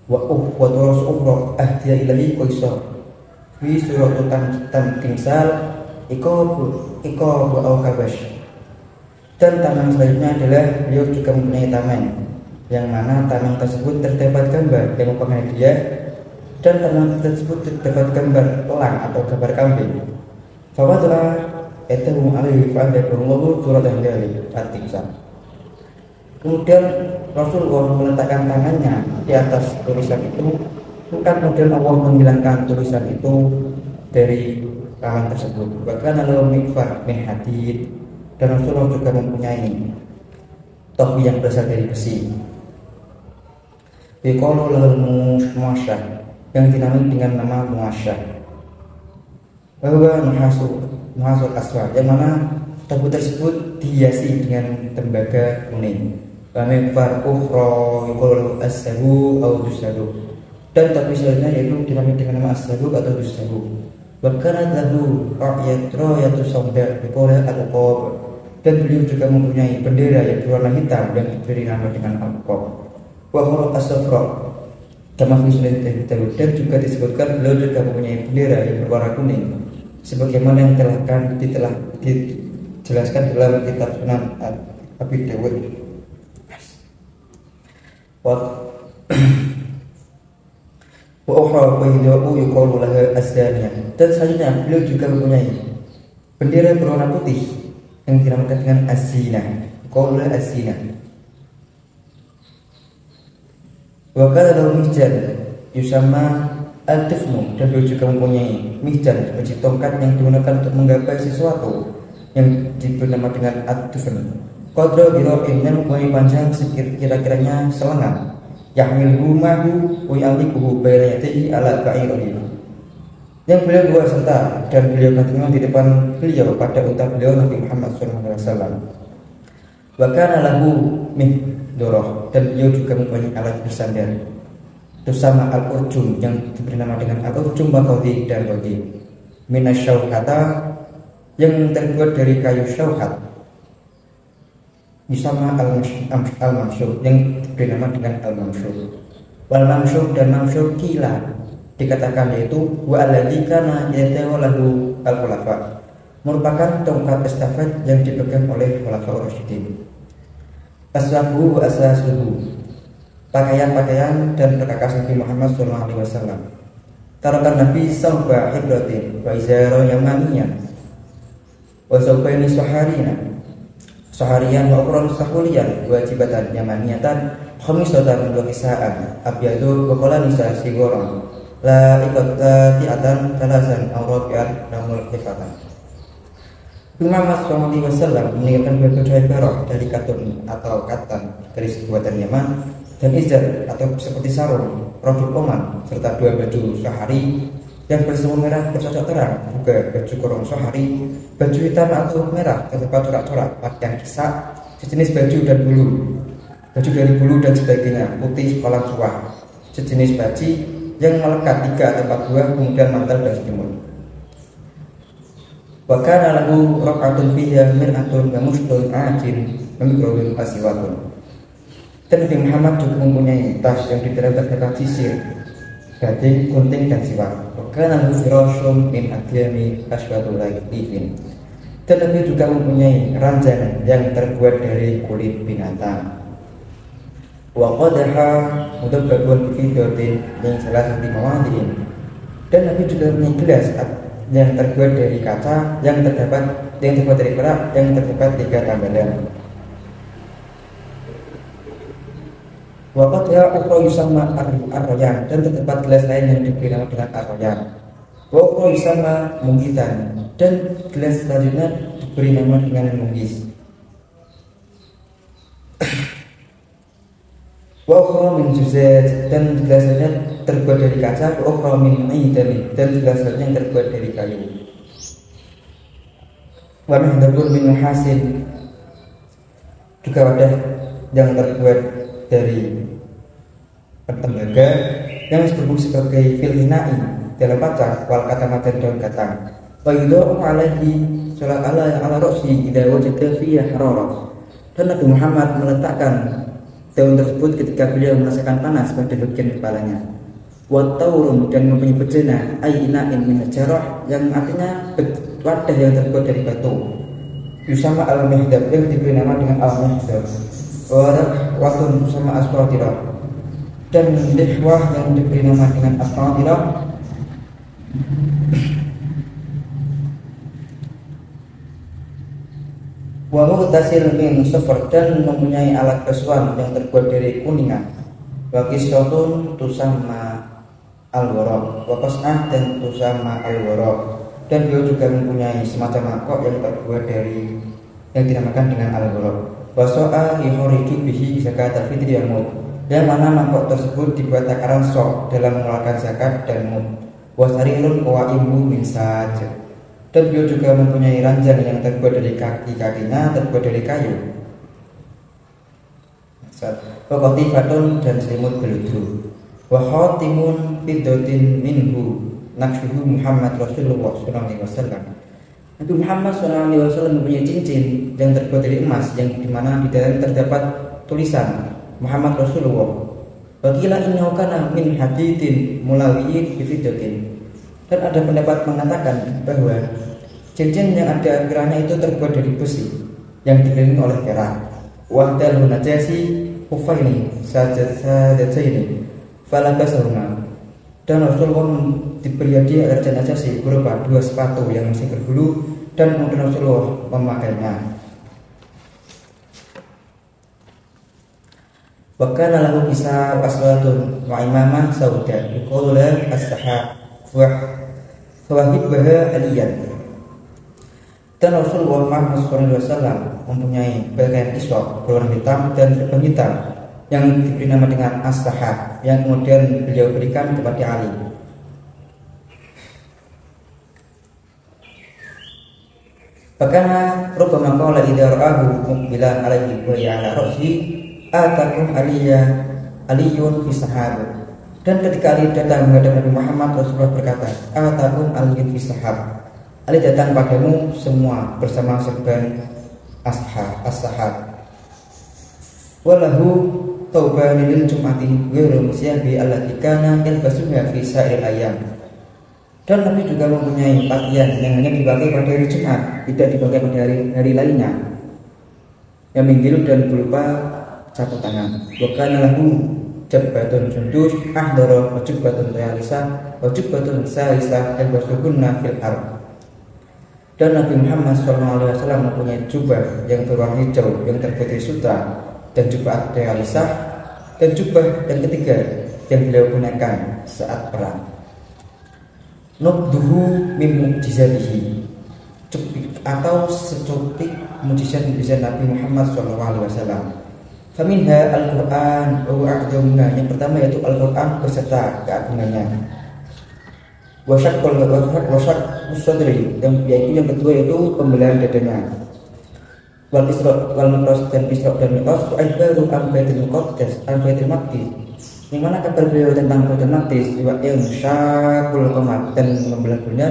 Waturasu ukhra ahdiya ilahi qaisar fi suratu tamsal Iko au kabash. Dan tameng selanjutnya adalah beliau juga mempunyai tameng yang mana tameng tersebut terdapat gambar yang merupakan hadiah, dan tameng tersebut terdapat gambar elang atau gambar kambing. Fawadlah etahu alaihi fa'adakullahu suratan dari at-timsal. Kemudian Rasulullah meletakkan tangannya di atas tulisan itu, bukan kemudian Allah menghilangkan tulisan itu dari tangan tersebut. Bahkan lalu mikfar min hadid, dan Rasulullah juga mempunyai topi yang berasal dari besi. Biqalu lahul muasyah, yang dinamai dengan nama muasyah. Bahwa muhasul aswad, yang mana topi tersebut dihiasi dengan tembaga kuning. Wa mikfar ukhra yuqalu as-sabu atau dusabu, dan topi selanjutnya yaitu dinamai dengan nama as-sabu atau dusabu. Bahkan lahu ra'yatu sauda biqala al-qab, dan beliau juga mempunyai bendera yang berwarna hitam yang diberi nama dengan al-qab. Wa huwa as-safra kama fi sunan Daud, dan juga disebutkan beliau juga mempunyai bendera yang berwarna kuning sebagaimana yang telah dijelaskan dalam kitab Sunan Abi Dawud. Wa ukhra baydaa'u yuqalu laha az-zaniyah, dan selanjutnya beliau juga mempunyai bendera berwarna putih yang dinamakan dengan az-zinah, yuqalu laha az-zinah. Wa kana lahu mihjan yusamma al-tifnu, dan beliau juga mempunyai mihjan, seperti tongkat yang digunakan untuk menggapai sesuatu yang diberi nama dengan at-tifn. Qadra dira'in, yang mempunyai panjang kira-kiranya selengan. Yahmilhu mahu wa ya'liquhu baina yadayhi ala ba'irihi, yang beliau bawa serta dan beliau gantungan di depan beliau pada unta beliau Nabi Muhammad SAW. Wa kana lahu mihdoroh, dan beliau juga mempunyai alat bersandar itu sama al-urjum, yang diberi nama dengan al-urjum bakodi dan bodi minasyauhata, yang terbuat dari kayu syauhat, bersama al-mamsyur, yang diberi nama dengan al-mamsyur. Wal mamsyur dan mamsyur kila dikatakan yaitu wa alladzi kana yatawalahu al-khulafa, merupakan tongkat estafet yang dipegang oleh khulafaur rasyidin. Aswabu wa asasuhu, pakaian-pakaian dan perkakas Nabi Muhammad SAW. Tarakan Nabi sauba hibratin wa izara yamaniyah wa saubaini saharian wa ukran sahulian wajibatan yamaniyatan khamisatan wa kisaan abyadu wa qala nisa sigoran la ikatiatan talasan awrabian namul kifatan. Muhammad SAW meninggalkan beberapa barang dari katun atau katan garis buatan Yaman dan izar atau seperti sarung, produk oman, serta 2 baju syahari yang bersemu merah bercocok terang, juga baju kurung syahari, baju hitam atau merah terdapat corak-corak, pakaian kisak, sejenis baju dan bulu, baju dari bulu dan sebagainya, putih kolam suah, sejenis baji yang melekat 3 atau 4 buah, kemudian mantel dan selimut. Wa kana lahu raq'atun fiha mir'atun wa mushtun ajin wa mikrobin asiwatun. Dan Nabi Muhammad juga mempunyai tas yang di dalam terdapat sisir, gading, gunting dan siwak. Wa kana lahu firasyun min adyami aswadul laifin. Dan Nabi juga mempunyai ranjang yang terbuat dari kulit binatang. Wa qadaha mudabbabun fi fidatin yang salah satu mawadin. Dan Nabi juga mempunyai gelas yang terbuat dari kaca, yang terbuat dari perak, yang terdapat 3 tambalan. Wa qadaha ukhra yusamma ar-royan, dan terdapat gelas lain yang diberi nama dengan ar-royan. Wa ukhra yusamma mungkitan, dan gelas selanjutnya diberi nama dengan munggis. Wa ukhra min juzaj, dan gelas lainnya terbuat dari kaca. Wa ukhra min aidani, dan gelas lainnya yang terbuat dari kayu. Wa mihdabun min hasin, juga wadah yang terbuat dari tembaga yang berfungsi sebagai filhinai dalam pacar, wal katamatan daun katang. Wa yudha'u alaihi salat ala roksi idza wajada fiha hararah. Dan Nabi Muhammad meletakkan daun tersebut ketika beliau merasakan panas pada bagian kepalanya. Wa taurum, dan mempunyai bejana aina'in min jarah, yang artinya wadah yang terbuat dari batu. Yusama al-mihdab, yang diberi nama dengan al-mihdab. Watun sama asfatirah, dan dihwah yang diberi nama dengan asfatirah. Wa mughtasil min sufur, dan mempunyai alat kesuan yang terbuat dari kuningan. Wa qisatun tusamma al-waraq, wa qas'ah, dan tusamma al-waraq. Dan beliau juga mempunyai semacam mangkok yang terbuat dari yang dinamakan dengan al-waraq. Wa so'a yuhridu bihi zakat al-fitri wal mud, yang mana mangkok tersebut dibuat takaran sok dalam mengeluarkan zakat dan mud. Wa sarirun qawaimu min saj, dan beliau juga mempunyai ranjang yang terbuat dari kaki-kakinya terbuat dari kayu. Wa qatifatun, dan selimut beludru. Wa khatimun fiddatin minhu naqshuhu Muhammad Rasulullah sallallahu alaihi wasallam. Nabi Muhammad SAW mempunyai cincin yang terbuat dari emas, yang dimana di dalam terdapat tulisan Muhammad Rasulullah. Wakila innahu kana min hadidin mulawiyin bifiddatin. Dan ada pendapat mengatakan bahwa cincin yang ada akhirannya itu terbuat dari besi yang dikelilingi oleh perak. Wahdal najasi ufaini sajadaini falabasahuma. Dan Rasulullah diberi hadiah Raja Najasyi berupa 2 sepatu yang masih berbulu, dan kemudian Rasulullah memakainya. Wa kana lahu kisah aswatun wa imamah sauda yuqalu lahu as-sahab wa fawahibha aliyan. Dan Rasulullah SAW mempunyai pakaian kiswah berwarna hitam dan serban hitam yang diberi nama dengan as-sahab, yang kemudian beliau berikan kepada Ali. Fakana rubbama qala idza ra'ahu muqbilan alaihi wa ala ra'si atakum aliyun fi sahab. Dan ketika Ali datang menghadap Nabi Muhammad, Rasulullah berkata, atakum aliyun fi sahab. Ali datang padamu semua bersama serban as-sahab. Walahu tauban lil jum'ati ghairu musyabi allati kana yalbasuha fi sa'il ayyam. Dan Nabi juga mempunyai pakaian yang hanya dipakai pada hari Jumat, tidak dipakai pada hari lainnya, yang minggu dan berupa sapu tangan. Wa kana lahu jabbatun jundus ahdara wa jubbatun realisa wa jubbatun salisa yalbasuhunna fil harb. Dan Nabi Muhammad SAW mempunyai jubah yang berwarna hijau yang terbuat dari sutra, dan jubah realisa, dan jubah yang ketiga yang beliau gunakan saat perang. Nubduhu min mujizatihi, cupik atau secupik mujizat Nabi Muhammad SAW. Faminha Al-Quran wa a'dhamuna. Yang pertama yaitu Al-Quran beserta keagungannya. Wasyakul sadri, yaitu yang kedua yaitu pembelahan dadanya. Wal Isra wal Mi'raj, dan Isra dan Mi'raj. Wa akhbaru an Baitul Maqdis yang mana kabar beliau tentang Baitul Maqdis yang syaqul qamar, dan membelah dunia.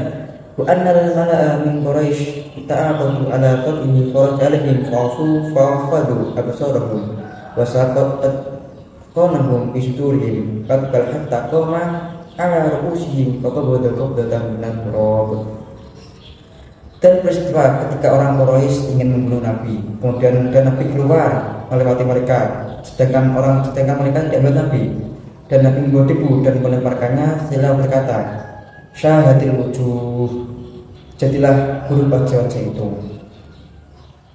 Wa annal mala'a min Quraisy ta'aqadu ala qatlihi farajalihim fa'afadu absarahum wa saqat qanahum isturihim faqal hatta qama ala ru'usihim faqabada qabdatan min al-turab. Dan peristiwa ketika orang Quraisy ingin membunuh Nabi, kemudian Nabi keluar melewati mereka, sedangkan mereka tidak melihat Nabi, dan Nabi membawa debu dan melemparkannya, setelah berkata, syahadil wujuh, jadilah huruf wajah itu.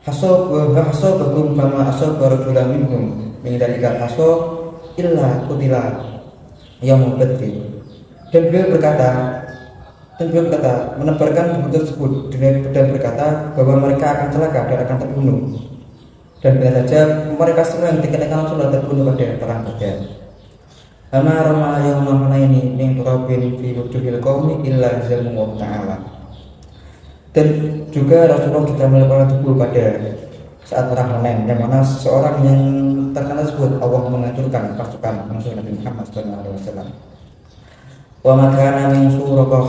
Hasobahum fama asobah rajulan minhum min dalikal hasob illa kutila yaumul badri. Dan beliau berkata menebarkan buku tersebut dan berkata bahwa mereka akan celaka dan akan terbunuh. Dan benar saja mereka semua yang dikatakan Rasulullah terbunuh pada perang Badar. Karena Roma yang mana ini yang turabin fi wujuhil qaumi illa zamu ta'ala. Dan juga Rasulullah juga meletakkan tubuh pada saat perang Hunain, yang mana seseorang yang terkenal tersebut Allah menghancurkan pasukan musuh Nabi Muhammad SAW. Wa makana min suraqah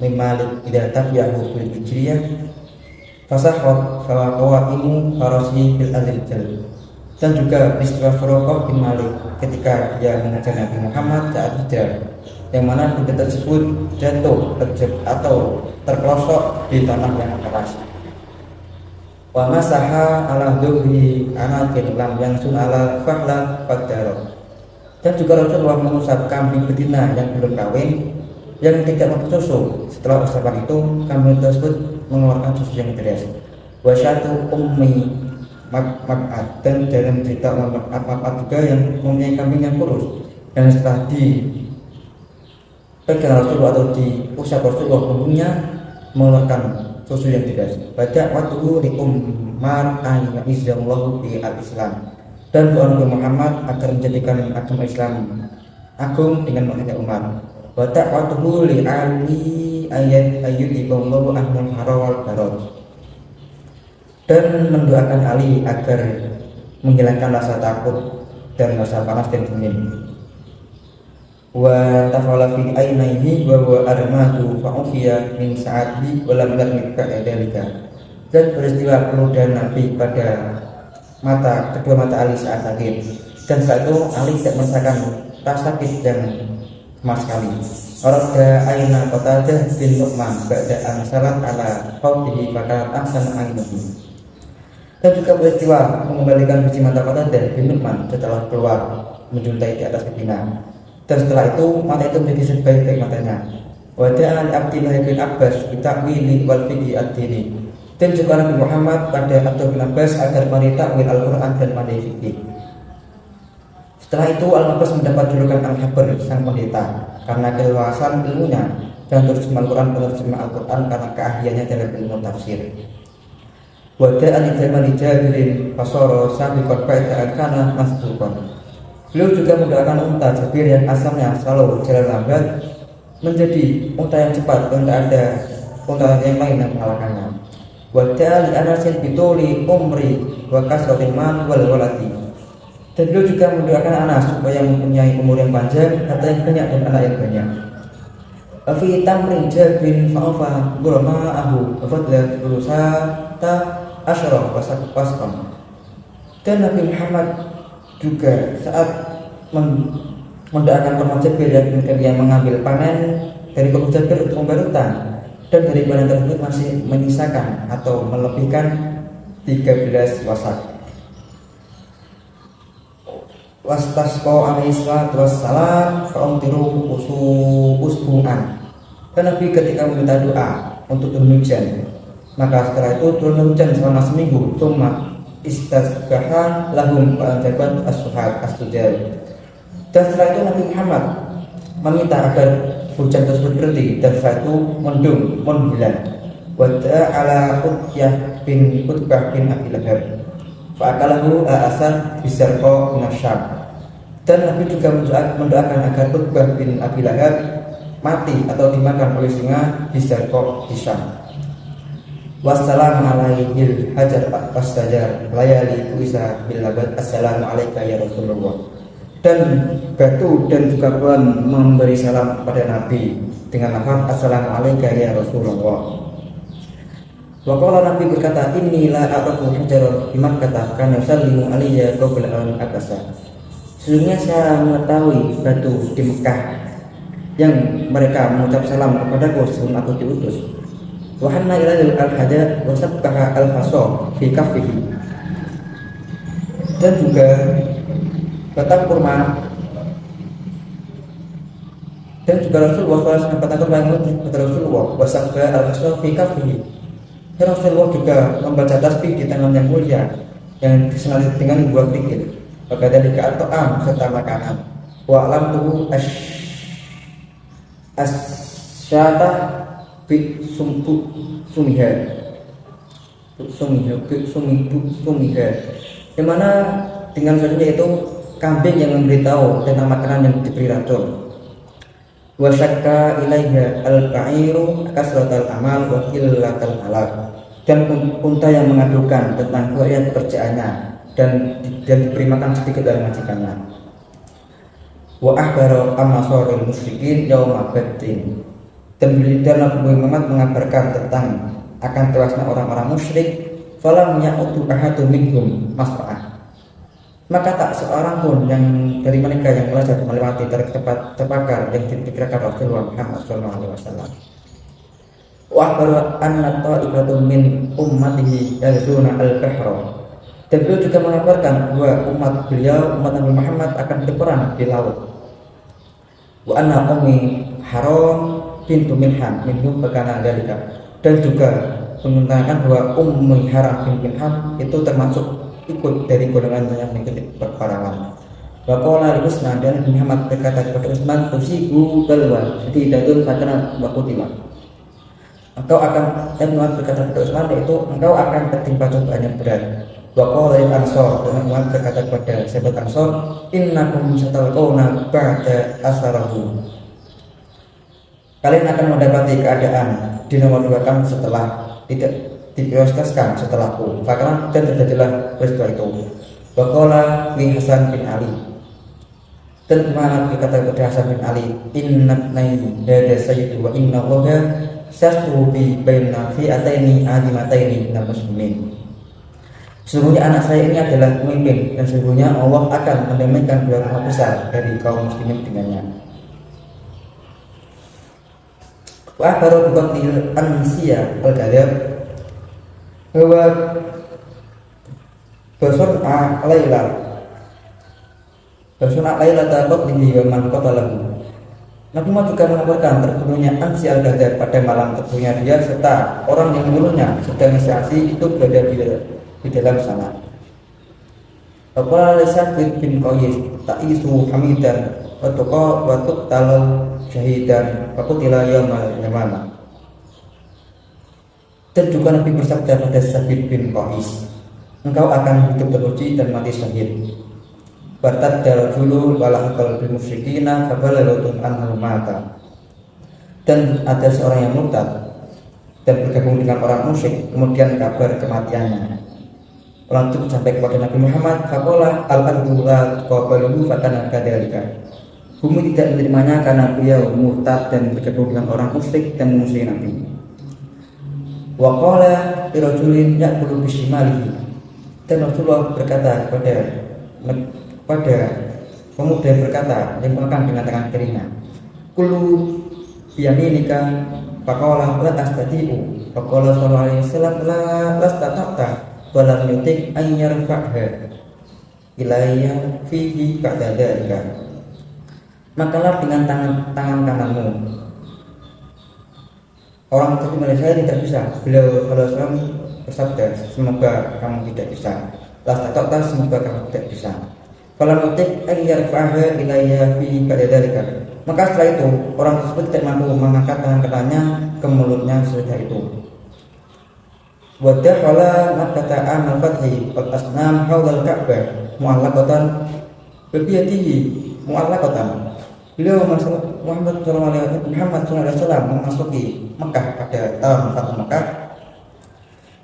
min Malik idza tabi'ahu fil hijriyah fasahhat fawaqaimu farasi fil al-jal. Dan juga peristiwa Suraqah bin Malik ketika dia mengejar Nabi Muhammad saat hijrah, yang mana kuda tersebut jatuh atau terkelosok di tanah yang keras. Wa masaha ala dhuhri anakin lam yansun ala fahla fadaro. Dan juga Rasulullah mengusap kambing betina yang belum kawin, yang tidak bersusu. Setelah usapan itu, kambing tersebut mengeluarkan susu yang deras. Wa syatu ummi Mab'ad, dan dalam cerita Mab'ad juga yang mempunyai kambing yang kurus, dan setelah dipegang Rasulullah atau diusap Rasulullah, umumnya mengeluarkan susu yang deras. Baca waktu di Umar an-Izzallahu bi al-Islam, dan doa Nabi Muhammad agar menjadikan agama Islam agung dengan maknanya Umar. Baca waktu li Ali ayat iballahu ahlul harawal barot, dan mendoakan Ali agar menghilangkan rasa takut dan rasa panas dan dingin. Wa tafala fi ainaihi wa huwa armadu fa'ufiya min sa'ati wa lam yakmik ka'adalika. Dan peristiwa keludan Nabi pada kedua mata Ali saat sakit, dan saat itu Ali tidak merasakan rasa sakit yang sama sekali. Orada aina Qatadah bin Nu'man ba'da an salat ala qawdihi fakal ahsan ainihi. Dan juga peristiwa mengembalikan biji mata Qatadah bin Nu'man setelah keluar menjuntai di atas pimpinan, dan setelah itu mata itu menjadi sebaik-baik matanya. Wada'an Abdillah bin Abbas bitakwili wal fiqhi ad-dini. Dan juga Nabi Muhammad pada Abdullah bin Abbas agar mentakwil Al-Quran dan mandai fikih. Setelah itu Al-Abbas mendapat julukan Al-Habar, sang pendeta, karena keluasan ilmunya, dan terjemah Al-Quran karena keahliannya dalam ilmu tafsir. Wada'an Jamal Jabirin fasoro sabiqan ba'da kana masbuqan. Beliau juga mendoakan unta Jabir yang asalnya selalu jalan lambat menjadi unta yang cepat, dan tidak ada unta yang lain yang mengalahkannya. Wada'ali anasin bituli umri wa kasratil mal wal waladi. Dan beliau juga mendoakan Anas supaya mempunyai umur yang panjang, harta yang banyak, dan anak yang banyak. Afi tamrin jabin fa'afa gurma'ahu wafadla urusata asyarah wasakam. Dan Nabi Muhammad juga saat mendoakan paman Jabir yang kemudian dia mengambil panen dari kaum Jabir untuk membayar utang, dan dari panen tersebut masih menyisakan atau melebihkan 13 wasak. Wastasqa alaihi salatu wassalam fa'umtiru usbu'an. Dan Nabi ketika meminta doa untuk turun hujan, maka setelah itu turun hujan selama seminggu. Tsumma istasbaha lahum fa'anjabat as-suhab as-sujal. Dan setelah itu Nabi Muhammad meminta agar hujan tersebut berhenti, dan setelah itu mendung bulan. Wada'a ala Utbah bin Abi Lahab. fa'akalahu a'asad bisarqa nasyab. Dan Nabi juga mendoakan agar Utbah bin Abi Lahab mati atau dimakan oleh singa di Zarqa di Syam. Wassalamu alaihil hajar wassajar layali kuisa bil labad assalamu alaika ya Rasulullah. Dan batu dan juga pohon memberi salam kepada Nabi dengan lafaz assalamu alaika ya Rasulullah. Wa qala Nabi berkata, inni la a'rafu hajaran bi Makkah kana yusallimu alayya qabla an abasa. Sesungguhnya saya mengetahui batu di Mekah yang mereka mengucap salam kepadaku sebelum aku diutus. Wa hanna ilayil al-hajat wa sabbaha al-hasa fi kaffihi. Dan juga batang kurma. Dan juga Rasulullah SAW batang kurma yang kepada Rasulullah wa sabbaha al-hasa fi kaffihi. Dan Rasulullah juga membaca tasbih di tangan yang mulia yang disengaja dengan buah kerikil. Bagaimana dikatakan serta makanan. Wa alam tuhu asyata bi sumiha di mana dengan selanjutnya itu kambing yang memberitahu tentang makanan yang diberi racun. Wa syakka ilaiha al-ba'iru kasratal amal wa qillatal halal. Dan unta yang mengadukan tentang keahlian pekerjaannya dan diberi makan sedikit dari majikannya. Wa akhbara amasarul musyrikin yauma badrin. Dan beliau Nabi Muhammad mengabarkan tentang akan tewasnya orang-orang musyrik. Falam ya'udu ahadun minhum masra'ah. Maka tak seorang pun yang dari mereka yang melewati dari tempat terbakar yang diperkirakan Rasulullah Muhammad SAW. Wa akhbara anna ta'ifatun min ummatihi yazuna al-bahra. Dan beliau juga mengabarkan bahwa umat Nabi Muhammad akan berperang di laut. Wa anna ummi Haram bintu Milhan minhum bakana dalika. Dan juga menerangkan bahwa Ummi Haram bin Milhan itu termasuk ikut dari golongan yang mengikuti peperangan. Wa qala li Utsman, dan Muhammad berkata kepada Utsman, tusibu balwa sadidatun sakana wa qutila. Engkau akan, dan Muhammad berkata kepada Utsman, yaitu engkau akan tertimpa cobaan yang berat. Wa qala lil Ansor, dan Muhammad berkata kepada sahabat Ansor, innakum satalqawna ba'da asarahu. Kalian akan mendapati keadaan di nomor 2 kan setelah tidak diprioritaskan setelahku. Fakran, dan terjadilah peristiwa itu. Wa qala li Hasan bin Ali, dan Muhammad berkata kepada Hasan bin Ali, innat nayi hada sayyidu wa inna allaha sasru bi baina fi'ataini azimataini minal muslimin. Sesungguhnya anak saya ini adalah pemimpin, dan sesungguhnya Allah akan mendamaikan dua kelompok besar dari kaum muslimin dengannya. Wa baru bukatil ansiya al-kadab bahwa bersun'a Laila takut lihi wa man qatalahu. Nabi Muhammad juga mengabarkan terbunuhnya Ansi al-Ghazal pada malam terbunuhnya dia serta orang yang membunuhnya sedang saksi itu berada di dalam sana. Qala Sa'id bin Qais ta'isu hamidan wa tuqa wa tuqtal syahidan wa qutila yaumal yamamah. Dan juga Nabi bersabda pada Sa'id bin Qais, engkau akan hidup teruji dan mati syahid. Bartad dulu walahqal bil musyrikina fabalaghatun anhu mata. Dan ada seorang yang murtad dan bergabung dengan orang musyrik, kemudian kabar kematiannya langsung sampai kepada Nabi Muhammad. Faqala al-ardu la taqabalu fakana kadzalika. Bumi tidak menerimanya karena beliau murtad dan bergabung dengan orang musyrik dan memusuhi Nabi. Wa qala lirajulin ya'kulu bishimalihi. Dan Rasulullah berkata kepada pemuda yang berkata yang makan dengan tangan kirinya, kulu biyaminika. Faqala la astati'u. Faqala sallallahu alaihi wasallam la lastata'ta wa lam yutik an yarfa'ha ilayya fihi ba'da dzalika. Makalah dengan tangan kananmu. Orang itu menilai saya tidak bisa. Beliau SAW bersabda, semoga kamu tidak bisa. Lastata'ta, semoga kamu tidak bisa. Kalau mutik ayyarfa'ha ilayya fi ba'dadzalika. Maka setelah itu orang tersebut tidak mampu mengangkat tangan kanannya ke mulutnya sesudah itu. Wa dakhala Makkah amal fathi wal asnam haula al-Ka'bah mu'allaqatan bi yadihi mu'allaqatan. Beliau Muhammad SAW memasuki Mekah pada tahun Fathu Mekah,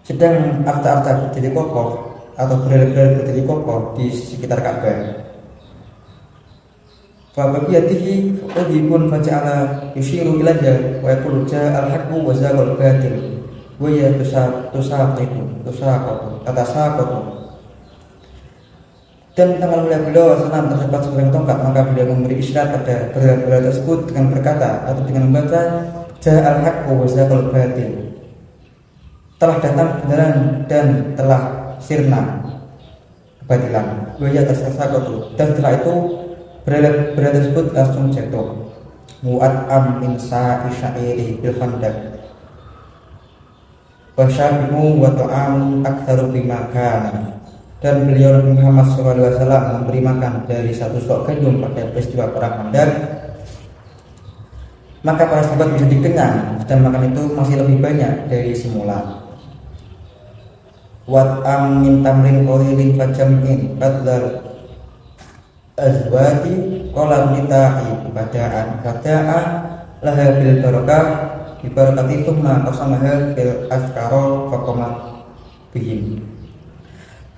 sedang arta-arta berdiri kokoh atau berada berdiri kokoh di sekitar Ka'bah. Fa bi yadihi qadibun faja'ala yushiru ilaiha wa yaqulu ja'al haqqu wa zaqal batil wa ya tusaqatu. Dan tangan mulia beliau senam terdapat seorang tongkat, maka beliau memberi isyarat pada berat-berat tersebut dengan berkata atau dengan membaca ja'al haqqu wa zaqal batil, telah datang kebenaran dan telah sirna kebatilan. Wa ya tusaqatu, dan setelah itu berat tersebut langsung jatuh. Mu'at'am min sa'i syairi bil khandaq wa syabi'u wa ta'amu aktsaru bima kana. Dan beliau Muhammad SAW memberi makan dari satu stok gandum pada peristiwa perang Khandaq, maka para sahabat bisa dikenyang dan makan itu masih lebih banyak dari semula. Wat'am min tamrin qalilin fajam'in badal azwadi qala nita'i bada'a laha bil barakah bi barakati thumma qasamaha fil azkara faqamat bihim.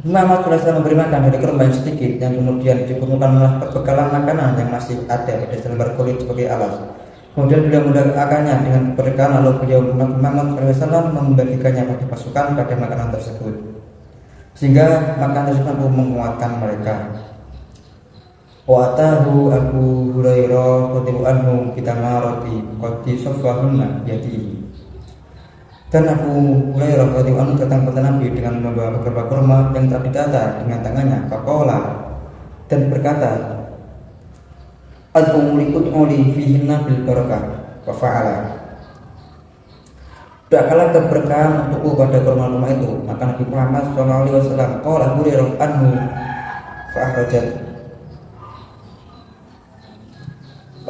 Muhammad SAW memberi makan dari kurma yang sedikit yang kemudian dikumpulkanlah perbekalan makanan yang masih ada pada selembar kulit sebagai alas. Kemudian beliau mendagangkannya dengan keberkahan, lalu beliau Muhammad SAW membagikannya pada pasukan pada makanan tersebut, sehingga makanan tersebut mampu menguatkan mereka. Wa atahu Abu Hurairah radhiyallahu anhu bitamarati qad saffahunna yadihi. Dan Abu Hurairah radhiyallahu anhu datang kepada Nabi dengan membawa beberapa kurma yang telah ditata dengan tangannya. Faqala, dan berkata, Al-umuli fihinna bil barakah wa fa'ala. Doakanlah keberkahan untukku pada kurma-kurma itu. Maka Nabi Muhammad SAW qala Abu Hurairah anhu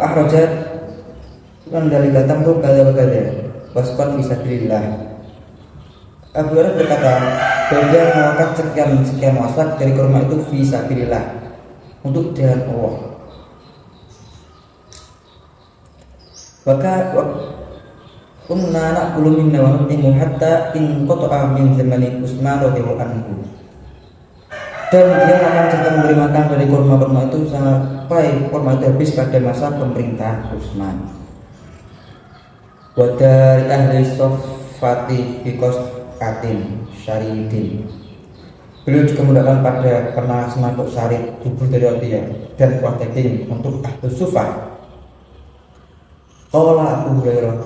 fa'akhrajat dan dari datang tuh gada-gada waspan fisabilillah. Abu Hurairah berkata, beliau mengeluarkan sekian wasak dari kurma itu fisabilillah, untuk jalan Allah. Maka kunna na'kulu minna wa nutimu hatta in qata'a min zamani Utsman radhiyallahu anhu. Dan dia akan serta memberi makan dari kurma-kurma itu sampai kurma itu habis pada masa pemerintah Utsman. Wa dari ahli soffati bikos atin syaridin. Beliau juga menggunakan pada pernah semangkuk sarit bubur dari roti dan kuah daging untuk ahli sufah. Qala Abu Hurairah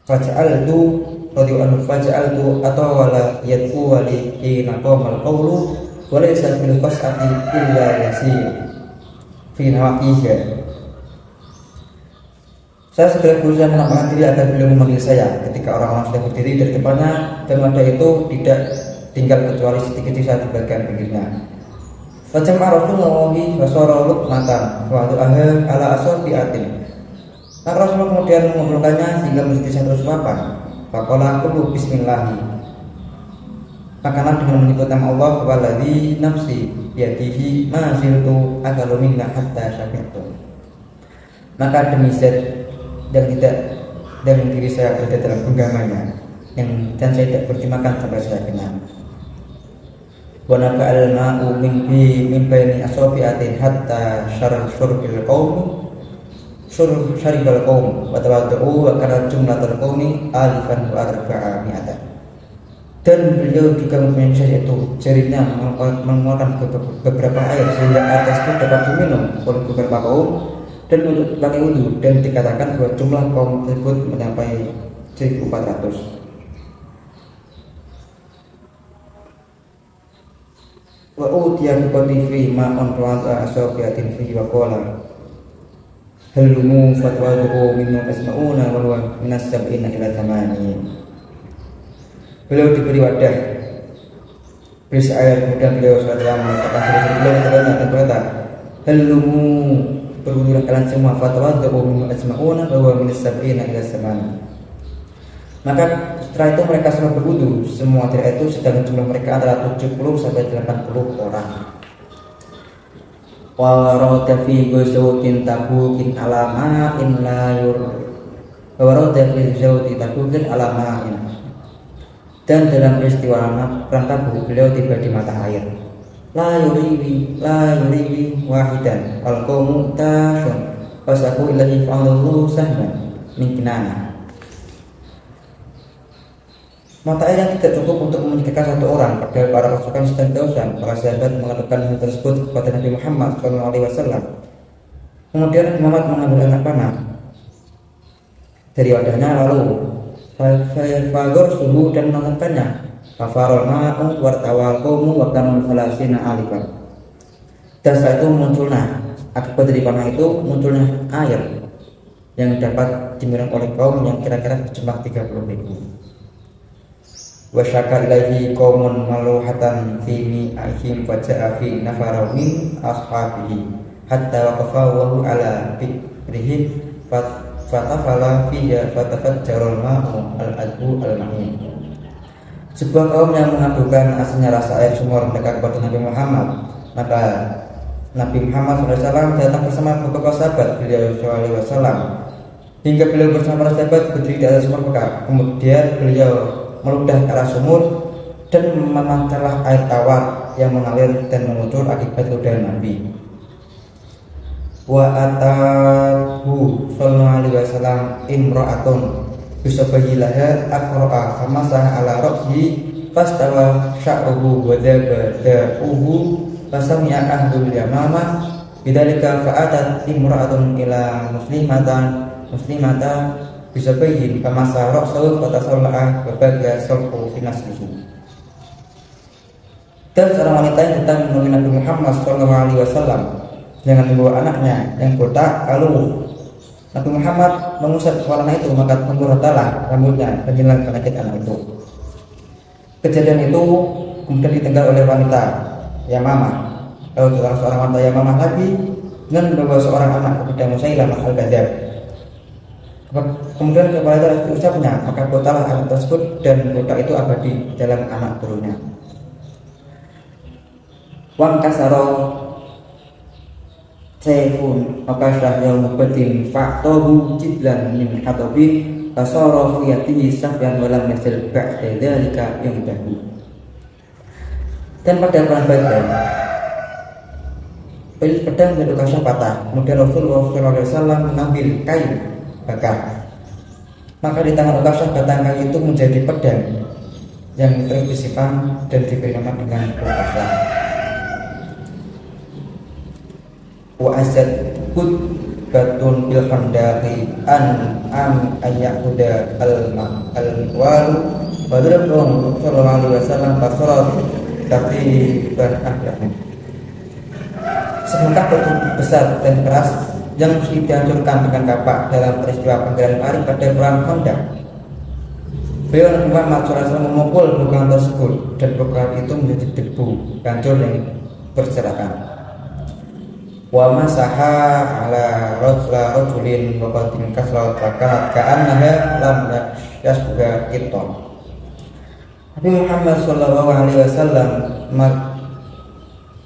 faja'altu radhiyallahu anhu faja'altu atawala yad'u wa li hina qamal qawlu wa laysa fil qas'ati illa yasir fi nawaqiha. Saya segera berusaha menampakkan diri agar beliau memanggil saya ketika orang-orang sudah berdiri dari depannya, dan pada itu tidak tinggal kecuali sedikit sisa di bagian pinggirnya. Fajam'a Rasulullahi wasara luqmatan wa du'aha ala asabi'atin. Maka Rasulullah kemudian mengumpulkannya sehingga menjadi satu suapan. Faqala qulu bismillahi. Makanan dengan menyebut nama Allah, walladzi nafsi biyadihi ma ziltu akalu minna hatta syabi'tu. Maka demi zat dan diri saya berada dalam genggamannya, dan saya tidak berdimakan sampai saya kenyang. Wa naba'al ma'u min baini asabi'atin hatta syarbil qaum wa tawaddu'u wa kana jumlatul qaumi alifan wa arba'a mi'atan. Dan beliau juga mempunyai yaitu jarinya mengeluarkan beberapa air sehingga air tersebut dapat diminum oleh beberapa kaum dan untuk pakai wudhu, dan dikatakan bahwa jumlah kaum tersebut mencapai 1.400. Wa utiya bi fi ma'an ra'a asabiatin fi wa qala halumu fatwaduhu minnu asma'una wa huwa minas sab'ina ila thamani. Beliau diberi wadah berisi air, kemudian beliau SAW mengatakan beliau dan berkata, halumu, berwudulah kalian semua, fatwaduhu minnu asma'una wa huwa minas sab'ina ila thamani. Maka setelah itu mereka semua berwudu. Semua tidak itu sedang jumlah mereka antara 70 sampai 80 orang. Wa rawda fi ghazwatin tabukin alama in la yur wa rawda fi ghazwatin tabukin alama in. Dan dalam peristiwa perang Tabuk beliau tiba di mata air. La yuriwi wahidan al qawmu tashun fasaku ilahi fa'allahu sahman min kinana. Mata air yang tidak cukup untuk menyingkirkan satu orang, padahal para pasukan sedang dausan. Para sahabat mengatakan hal tersebut kepada Nabi Muhammad SAW. Kemudian Nabi Muhammad mengambil anak panah dari wadahnya, lalu fagor suhu dan menangkapkannya. Fafarol ma'u wartawal qawmu wa kanu salasina alifan. Dan setelah itu munculnya, akibat dari panah itu munculnya air yang dapat diminum oleh kaum yang kira-kira berjumlah 30.000. Wasyaka ilaihi qaumun maluhatan fi mi'ahim faja'a fi nafara min ashabihi hatta waqafa wa ala bikrihim fatafala fiha fatafajjarul ma'u al-adbu al-ma'in. Sebuah kaum yang mengadukan asalnya rasa air sumur mereka kepada Nabi Muhammad. Maka Nabi Muhammad SAW datang bersama beberapa sahabat beliau SAW hingga beliau bersama para sahabat berdiri di atas sumur Mekah. Kemudian beliau meludah ke arah sumur dan memancarlah air tawar yang mengalir dan mengucur akibat ludahan Nabi. Wa atahu sallallahu alaihi wasallam imra'atun bisabahilaha aqra'a famasah ala ra'sihi fastawa sya'ruhu wa dabadahu fasami'a ahlul yamamah bidzalika fa'atat imra'atun ila muslimatan bisa bayin famasa ra'sahu fatasalla'a wa baqiya sulhu fi naslihi. Dan seorang wanita yang datang menemui Nabi Muhammad SAW dengan membawa anaknya yang botak. Lalu Nabi Muhammad mengusap kepala anak itu, maka tumbuh-ratalah rambutnya dan hilang penyakit anak itu. Kejadian itu kemudian ditinggal oleh wanita Yamamah. Lalu seorang wanita Yamamah lagi dengan membawa seorang anak kepada Musailamah al-Kadzdzab. Kemudian kepala itu diusapnya, maka botalah anak tersebut dan botak itu abadi dalam anak turunnya. Wan kasaro sayfun maka syahya mubatin fa'tahu jidlan min hatabi fasara fi yatihi safyan walam yasil ba'da dzalika indahu. Dan pada perang Badar pedang milik Ukasha patah. Kemudian Rasulullah SAW mengambil kayu bakar, maka di tangan Ukasha batang kayu itu menjadi pedang yang terus disimpan dan diberi nama dengan Ukasha. Wa azad kut batun bil khandaqi an ayahuda al-wal wadrabun sallallahu alaihi wasallam basarat tapi berakhir. Sebongkah batu besar dan keras yang mesti dihancurkan dengan kapak dalam peristiwa penggalan Ari pada perang Khandaq. Beliau Nabi Muhammad SAW memukul bukaan tersebut dan bukaan itu menjadi debu hancur yang berserakan. Wa masaha ala rajulin wa qatin kasrat fakanat ka'annaha lam yasbuga kiton. Nabi Muhammad SAW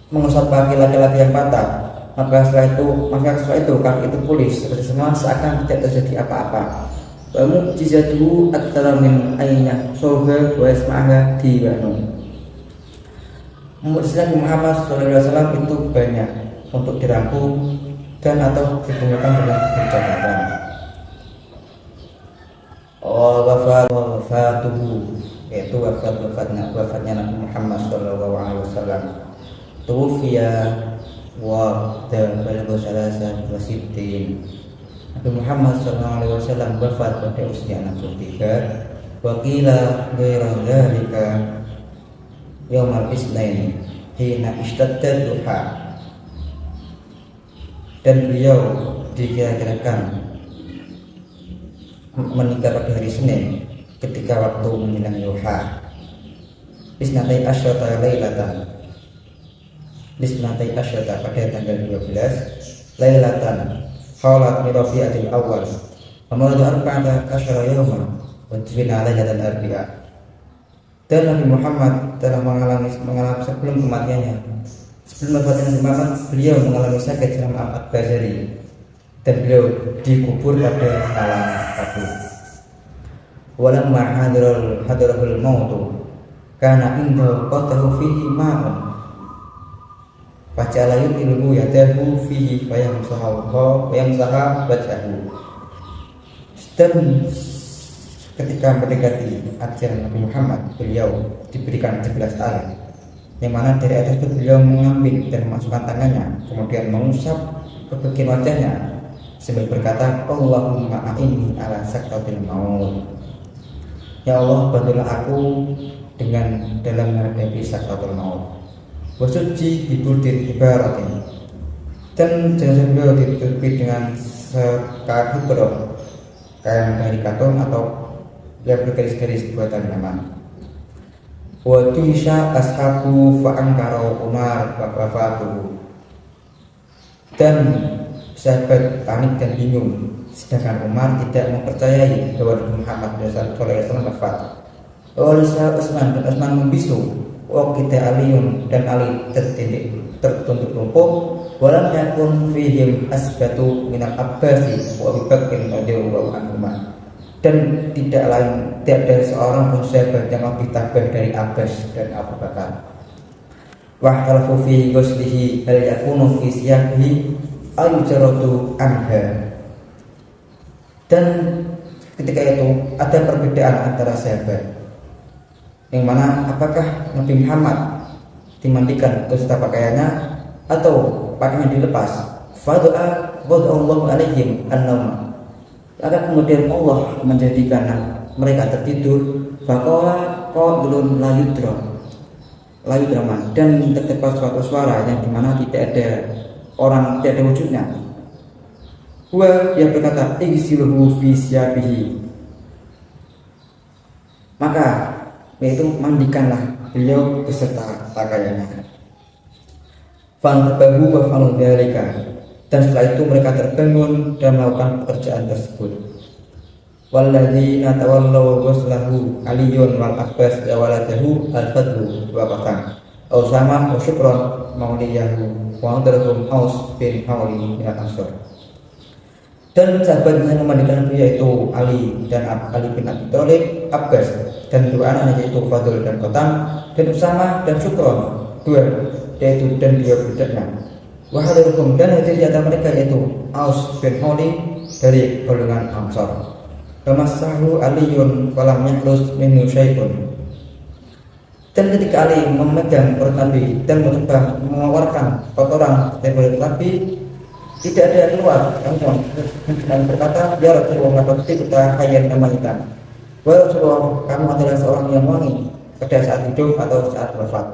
mengusap kaki laki-laki yang patah. Maka setelah itu kaki itu pulih seperti semua seakan tidak terjadi apa-apa. Wa mu'jizatuhu aktsara min ayna soha wa isma'aha diwanu. Mukjizat Muhammad SAW itu banyak untuk dirangkum dan atau digunakan dalam percakapan. Wafatuhu yaitu wafatnya Nabi Muhammad SAW. Tufiya wa balagha salasa wa sittin. Nabi Muhammad SAW wafat pada usia 63. Wa qila ghairu dzalika yaumal isnain hina ishtadda duha. Dan beliau dikira-kirakan meninggal pada hari Senin ketika waktu menjelang duha. Isnatai asyata lailatan. Isnatai asyata pada tanggal 12 lailatan khalat min rabi'atil awal. Amaradu arba'ata asyara yawman wajibina lailatul arbi'a. Dan Nabi Muhammad telah mengalami sebelum kematiannya, sebelum wafatnya Nabi Muhammad, beliau mengalami sakit selama 14 hari dan beliau dikubur pada malam Rabu. Walamma hadarul mautu kana indahu qatahu fihi ma'un faja'ala yutiluhu yadahu fihi fayamsahu wajhahu. Dan ketika mendekati ajal Nabi Muhammad, beliau diberikan 11 air, yang mana dari atas itu beliau mengambil dan memasukkan tangannya, kemudian mengusap ke bagian wajahnya sambil berkata, Allahumma a'inni ala sakratil maut. Ya Allah, bantulah aku dalam menghadapi sakratul maut. Wasuji biburdin ibaratin. Dan jenazah beliau ditutupi dengan sekaat hibro, kain dari katun atau yang bergaris-garis buatan nyaman. Wa tuhisha ashabu fa'angkaro Umar wa wafatuhu. Dan sahabat panik dan bingung, sedangkan Umar tidak mempercayai bahwa Muhammad SAW wafat. Olisa Utsman dan Utsman membisu, kita Aliun dan Ali tertunduk lumpuh. Walam yakun fihim asbatu minal Abbasi wa Abu Bakr radhiyallahu anhuma. Dan tidak ada seorang pun sahabat yang lebih tabah dari Abbas dan Abu Bakar. Wahtalafu fi ghuslihi hal yakunu fi siyabihi al-jaratu anha. Dan ketika itu ada perbedaan antara sahabat, yang mana apakah Nabi Muhammad dimandikan beserta pakaiannya atau pakaiannya dilepas. Fadu'a wada'allahu alaihim an-nawma. Maka kemudian Allah menjadikan mereka tertidur. Faqala qaulun la yudraman, dan terdapat suatu suara yang dimana tidak ada orang, tidak ada wujudnya. Dia berkata, igsiluhu fi siyabihi. Maka yaitu mandikanlah beliau beserta pakaiannya. Fantabahu wa fa'alu dzalika. Dan setelah itu mereka terbangun dan melakukan pekerjaan tersebut. Walladzina tawallaw ghuslahu Aliyun wal Abbas wa waladahu al-Fadlu wa Qatan. Usama wa Syukron mauliyahu wa antarhum Aus bin Hawli min al-Ansar. Dan sahabat yang memandikan beliau yaitu Ali dan Ali bin Abi Thalib, Abbas dan dua anaknya yaitu Fadl dan Qatan, dan Usama dan Syukron yaitu dan dua budaknya. Wahadarukum, dan hadir di antara mereka yaitu Aus bin Hawli dari golongan Ansar. Famassahu Aliyun falam yahlus minhu syai'un. Dan ketika Ali memegang perut Nabi dan mencoba mengeluarkan kotoran dari perut Nabi, tidak ada yang keluar. Dan berkata, ya Rasulullah, kita hayyan namaitan. Wa Rasulullah, kamu adalah seorang yang wangi pada saat hidup atau saat wafat.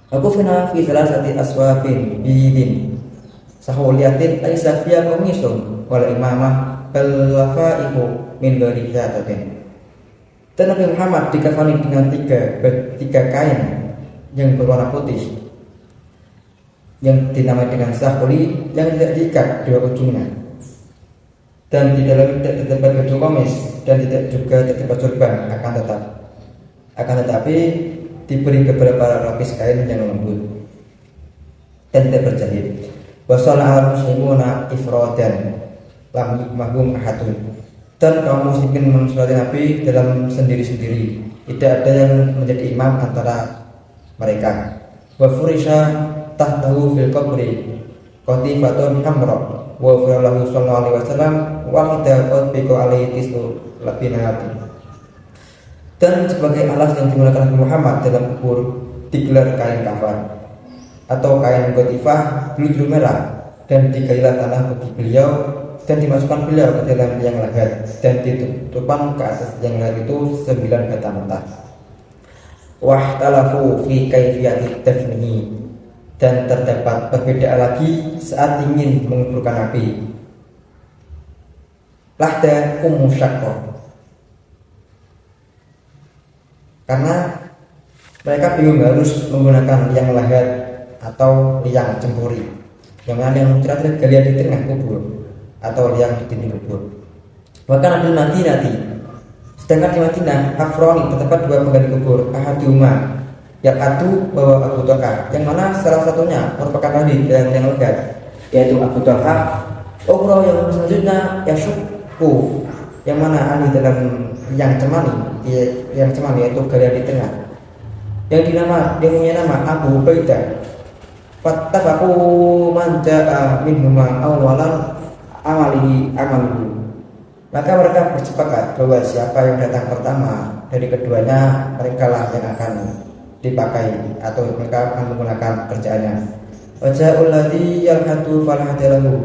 Aku fina fi salasati aswabin bidin sahuliyatin laisa fiha qamisun wal imamah bal lafaihu min ghairi zatatin. Dan Nabi Muhammad dikafani dengan tiga kain yang berwarna putih yang dinamai dengan sahuli yang tidak diikat dua ujungnya, dan di dalam tidak terdapat baju komis dan tidak juga terdapat sorban, akan tetapi diberi beberapa lapis kain yang lembut dan tidak berjahit. Wasala al-muslimuna ifradan lam yukmahum ahadun. Dan kaum muslimin mensolati Nabi dalam sendiri-sendiri, tidak ada yang menjadi imam antara mereka. Wa furisha tahtahu fil qabri qatifatun hamra wa firalahu sallallahu alaihi wasallam wa qad biqa alaihi tisu labinati. Dan sebagai alas yang digunakan Nabi Muhammad dalam kubur digelar kain kafan atau kain qatifah biru merah, dan digalilah tanah bagi beliau dan dimasukkan beliau ke dalam liang lahat dan ditutupkan ke atas liang lahat itu 9 bata mentah. Wahtalafu fi kaifiyati dafnihi, dan terdapat perbedaan lagi saat ingin menguburkan Nabi. Lahda Ummu Syaqqah, karena mereka bingung harus menggunakan liang lahat atau liang cempuri, yang mana yang terakhir galian di tengah kubur atau liang di dinding kubur. Bahkan ada nanti Sedangkan di Madinah, Afroni terdapat dua penggali kubur, ahaduma yang atu bahwa Abu Talha, yang mana salah satunya merupakan ahli dalam yang lega, yaitu Abu Talha. Ukro yang selanjutnya Yashukku, yang mana ahli dalam yang cemani, yaitu galian di tengah, yang punya nama Abu Ubaidah. Fattafaku man ja'a minhuma awalan amaluhu. Maka mereka bersepakat bahwa siapa yang datang pertama dari keduanya, mereka lah yang akan dipakai atau mereka akan menggunakan kerjaannya. Waja'ul ladzi yalhatu falhadalahu.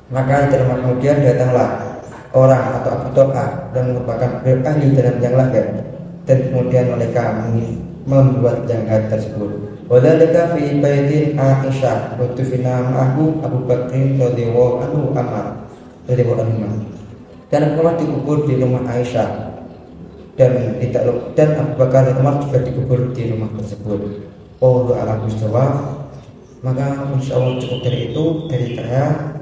Maka kemudian datanglah orang atau Abu Talha yang merupakan ahli dalam yang lahir, dan kemudian mereka membuat jangkar tersebut. Wadalika fi baitin Aisyah wa tufina ma'ahu Abu Bakrin radhiyallahu anhu Amar radhiyallahu anhu. Dan Abu Bakar dikubur di rumah Aisyah, dan Abu Bakar dan Umar juga dikubur di rumah tersebut. Wallahu a'lam bishawab. Maka insyaallah cukup dari itu dari saya.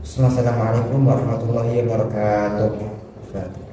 Assalamualaikum warahmatullahi wabarakatuh.